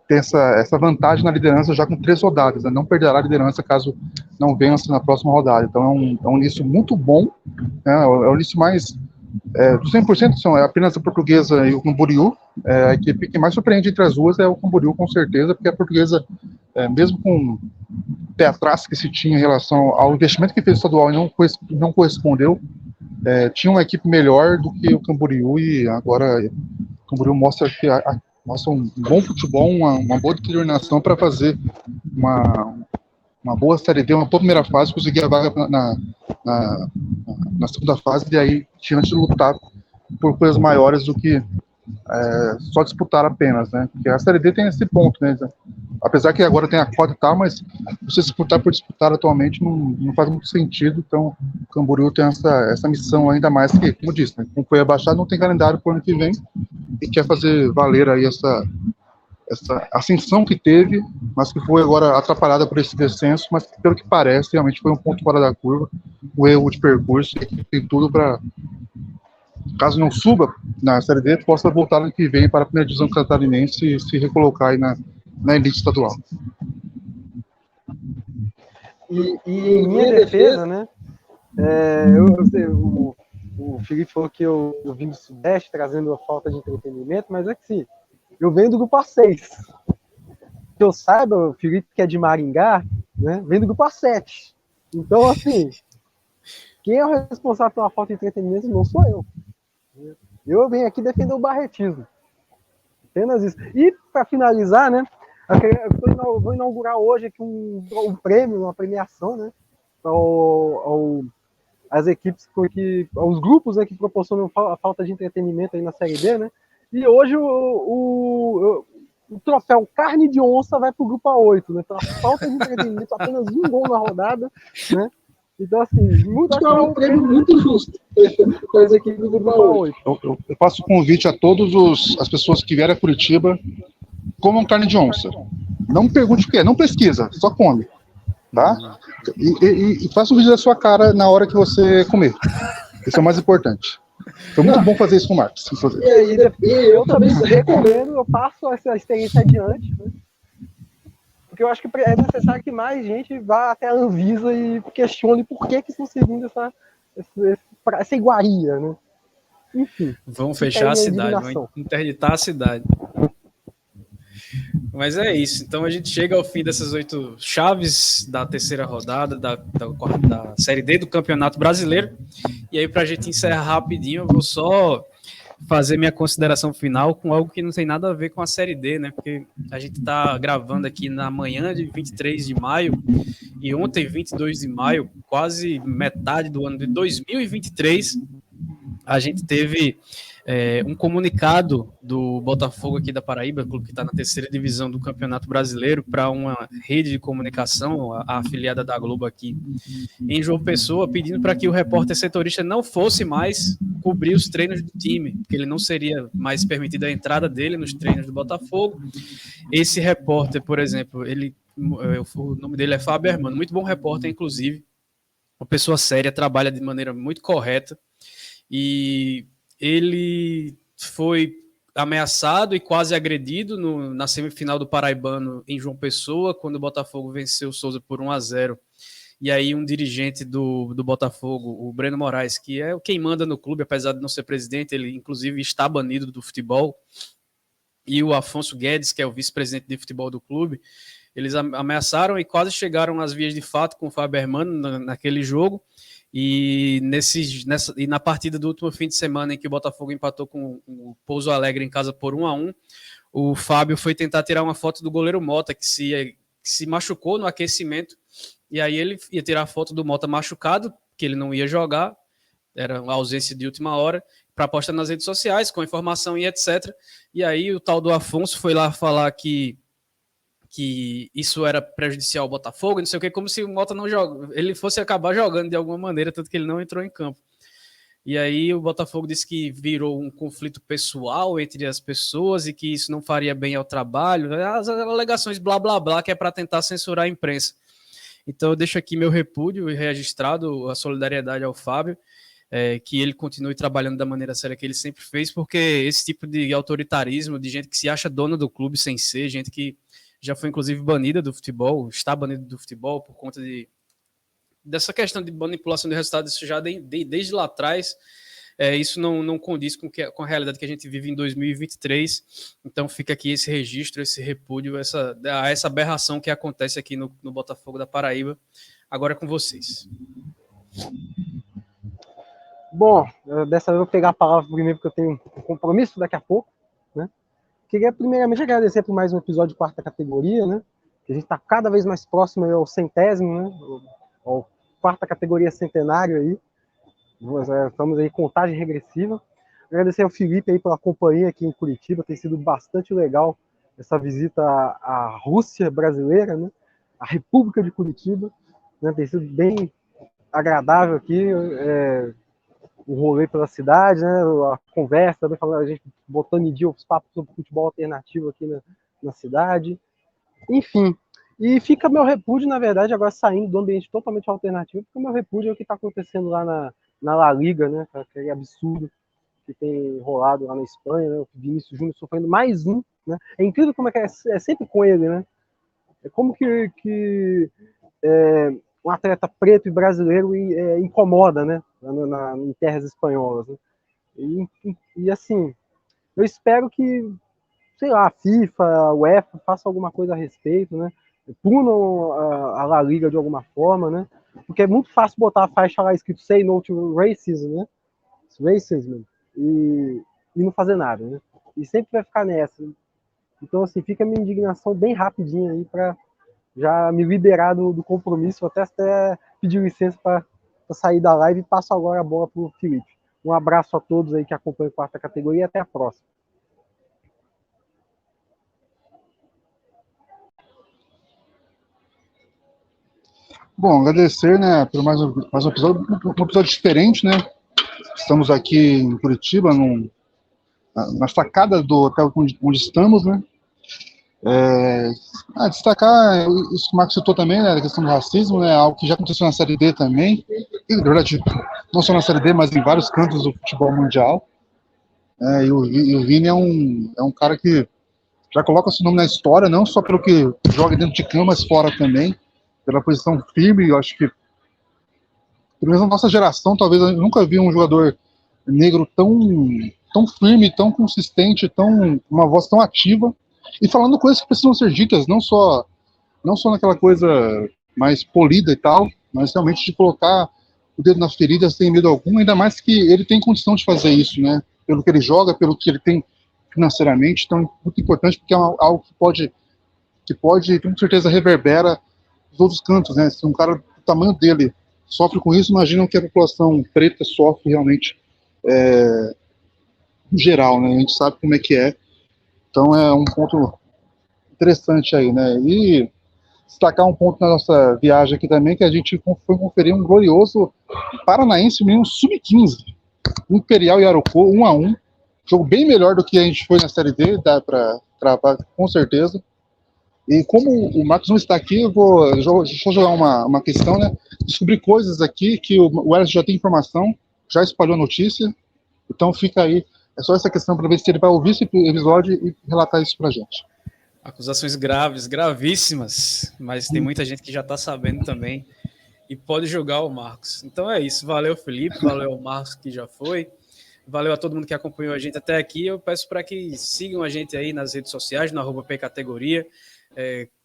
tem essa vantagem na liderança já com 3 rodadas, né, não perderá a liderança caso não vença na próxima rodada. Então é um início muito bom, né, é o início mais dos 100% são apenas a Portuguesa e o Camboriú. A equipe que mais surpreende entre as duas é o Camboriú, com certeza, porque a Portuguesa, mesmo com o pé atrás que se tinha em relação ao investimento que fez o estadual e não correspondeu, tinha uma equipe melhor do que o Camboriú, e agora o Camboriú mostra um bom futebol, uma boa determinação para fazer uma boa Série D, uma boa primeira fase, conseguir a vaga na segunda fase, e aí diante de lutar por coisas maiores do que só disputar apenas, né? Porque a Série D tem esse ponto, né? Apesar que agora tem a cota e tal, mas você disputar por disputar atualmente não faz muito sentido. Então o Camboriú tem essa missão, ainda mais que, como eu disse, né? Como foi abaixado, não tem calendário para o ano que vem e quer fazer valer aí essa ascensão que teve, mas que foi agora atrapalhada por esse descenso, mas que, pelo que parece, realmente foi um ponto fora da curva, um erro de percurso, e tem tudo para, caso não suba na Série D, possa voltar no que vem para a primeira divisão catarinense e se recolocar aí na elite estadual. E em minha defesa, né, o Felipe falou que eu vim do Sudeste trazendo a falta de entretenimento, mas é que sim, eu venho do grupo A6. Que eu saiba, o Felipe, que é de Maringá, né, vem do grupo A7. Então, assim, quem é o responsável pela falta de entretenimento não sou eu. Eu venho aqui defender o barretismo. Apenas isso. E, para finalizar, né, eu vou inaugurar hoje aqui um prêmio, uma premiação, né, às equipes, aos grupos, né, que proporcionam a falta de entretenimento aí na Série D, né. E hoje o troféu Carne de Onça vai pro grupo A8, né? Então, a falta de entretenimento, apenas um gol na rodada, né? Então, assim, é um prêmio muito justo para as equipes do grupo A8. Eu faço um convite a todas as pessoas que vierem a Curitiba, comam carne de onça. Não me pergunte o que é, não pesquisa, só come. Tá? E faça um vídeo da sua cara na hora que você comer. Isso é o mais importante. Foi muito bom fazer isso com o Marcos. E eu também recomendo, eu passo essa experiência adiante, né? Porque eu acho que é necessário que mais gente vá até a Anvisa e questione por que estão servindo essa iguaria, né? Enfim. Vão fechar a cidade, vão interditar a cidade. Mas é isso, então a gente chega ao fim dessas 8 chaves da terceira rodada da Série D do Campeonato Brasileiro. E aí, para a gente encerrar rapidinho, eu vou só fazer minha consideração final com algo que não tem nada a ver com a Série D, né? Porque a gente está gravando aqui na manhã de 23 de maio e ontem, 22 de maio, quase metade do ano de 2023, a gente teve um comunicado do Botafogo aqui da Paraíba, clube que está na terceira divisão do Campeonato Brasileiro, para uma rede de comunicação, a afiliada da Globo aqui em João Pessoa, pedindo para que o repórter setorista não fosse mais cobrir os treinos do time, porque ele não seria mais permitida a entrada dele nos treinos do Botafogo. Esse repórter, por exemplo, o nome dele é Fábio Hermano, muito bom repórter, inclusive, uma pessoa séria, trabalha de maneira muito correta, e ele foi ameaçado e quase agredido na semifinal do Paraibano em João Pessoa, quando o Botafogo venceu o Souza por 1-0. E aí um dirigente do Botafogo, o Breno Moraes, que é quem manda no clube, apesar de não ser presidente, ele inclusive está banido do futebol, e o Afonso Guedes, que é o vice-presidente de futebol do clube, eles ameaçaram e quase chegaram às vias de fato com o Fábio Hermano naquele jogo. E na partida do último fim de semana, em que o Botafogo empatou com o Pouso Alegre em casa por 1-1, o Fábio foi tentar tirar uma foto do goleiro Mota, que se machucou no aquecimento, e aí ele ia tirar a foto do Mota machucado, que ele não ia jogar, era uma ausência de última hora, para postar nas redes sociais, com informação e etc. E aí o tal do Afonso foi lá falar que isso era prejudicial ao Botafogo, não sei o que, como se o Mota não joga, ele fosse acabar jogando de alguma maneira, tanto que ele não entrou em campo. E aí o Botafogo disse que virou um conflito pessoal entre as pessoas e que isso não faria bem ao trabalho, as alegações blá blá blá, que é para tentar censurar a imprensa. Então eu deixo aqui meu repúdio e registrado a solidariedade ao Fábio, que ele continue trabalhando da maneira séria que ele sempre fez, porque esse tipo de autoritarismo, de gente que se acha dona do clube sem ser, gente que já foi inclusive banida do futebol, está banida do futebol por conta dessa questão de manipulação de resultados, isso já desde lá atrás, isso não condiz com a realidade que a gente vive em 2023, então fica aqui esse registro, esse repúdio, essa aberração que acontece aqui no Botafogo da Paraíba. Agora é com vocês. Bom, dessa vez eu vou pegar a palavra primeiro, porque eu tenho um compromisso daqui a pouco, né? Queria primeiramente agradecer por mais um episódio de quarta categoria, né? Que a gente está cada vez mais próximo ao 100º, né? Ao quarta categoria centenário aí. Estamos aí em contagem regressiva. Agradecer ao Felipe aí pela companhia aqui em Curitiba, tem sido bastante legal essa visita à Rússia brasileira, né? A República de Curitiba, né? Tem sido bem agradável aqui. O rolê pela cidade, né, a conversa, também falando, a gente botando em dia os papos sobre futebol alternativo aqui na cidade. Enfim, e fica meu repúdio, na verdade, agora saindo do ambiente totalmente alternativo, fica meu repúdio ao que está acontecendo lá na La Liga, né, aquele absurdo que tem rolado lá na Espanha, né, o Vinícius Júnior sofrendo mais um, né, é incrível como é sempre com ele, né, é como que um atleta preto e brasileiro incomoda, né, em terras espanholas, né? E assim, eu espero que, sei lá, a FIFA, a UEFA faça alguma coisa a respeito, né? Punam a La Liga de alguma forma, né? Porque é muito fácil botar a faixa lá escrito Say No to Racism, né? Racism, e não fazer nada, né? E sempre vai ficar nessa. Então, assim, fica a minha indignação bem rapidinho aí para já me liberar do compromisso, até pedir licença para sair da live, e passo agora a bola para o Felipe. Um abraço a todos aí que acompanham a quarta categoria e até a próxima. Bom, agradecer, né, por mais um episódio diferente, né? Estamos aqui em Curitiba, na sacada do hotel onde estamos, né? Destacar isso que o Marcos citou também, né, a questão do racismo, né, algo que já aconteceu na Série D também, e, na verdade, não só na Série D, mas em vários cantos do futebol mundial. E o Vini é um cara que já coloca seu nome na história, não só pelo que joga dentro de campo, mas fora também, pela posição firme. Eu acho que, pelo menos na nossa geração, talvez eu nunca vi um jogador negro tão firme, tão consistente, uma voz tão ativa, e falando coisas que precisam ser ditas, não só naquela coisa mais polida e tal, mas realmente de colocar o dedo na ferida sem medo algum, ainda mais que ele tem condição de fazer isso, né? Pelo que ele joga, pelo que ele tem financeiramente. Então é muito importante, porque é algo que pode, com certeza, reverbera os outros cantos, né? Se um cara do tamanho dele sofre com isso, imaginam que a população preta sofre realmente em geral, né? A gente sabe como é que é. Então é um ponto interessante aí, né? E destacar um ponto na nossa viagem aqui também, que a gente foi conferir um glorioso Paranaense Menino Sub-15, Imperial e Arucô, 1-1. Jogo bem melhor do que a gente foi na Série D, dá para travar com certeza. E como o Marcos não está aqui, deixa eu jogar uma questão, né? Descobri coisas aqui que o Wesley já tem informação, já espalhou a notícia, Então fica aí, é só essa questão para ver se ele vai ouvir esse episódio e relatar isso pra gente. Acusações graves, gravíssimas, mas tem muita gente que já está sabendo também e pode julgar o Marcos. Então é isso, valeu Felipe, valeu ao Marcos que já foi, valeu a todo mundo que acompanhou a gente até aqui. Eu peço para que sigam a gente aí nas redes sociais, no @pcategoria,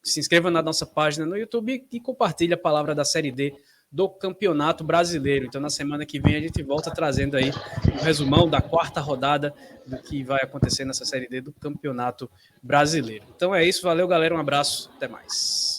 se inscreva na nossa página no YouTube e compartilhe a palavra da Série D do Campeonato Brasileiro. Então, na semana que vem, a gente volta trazendo aí um resumão da 4ª rodada do que vai acontecer nessa Série D do Campeonato Brasileiro. Então é isso, valeu, galera, um abraço, até mais.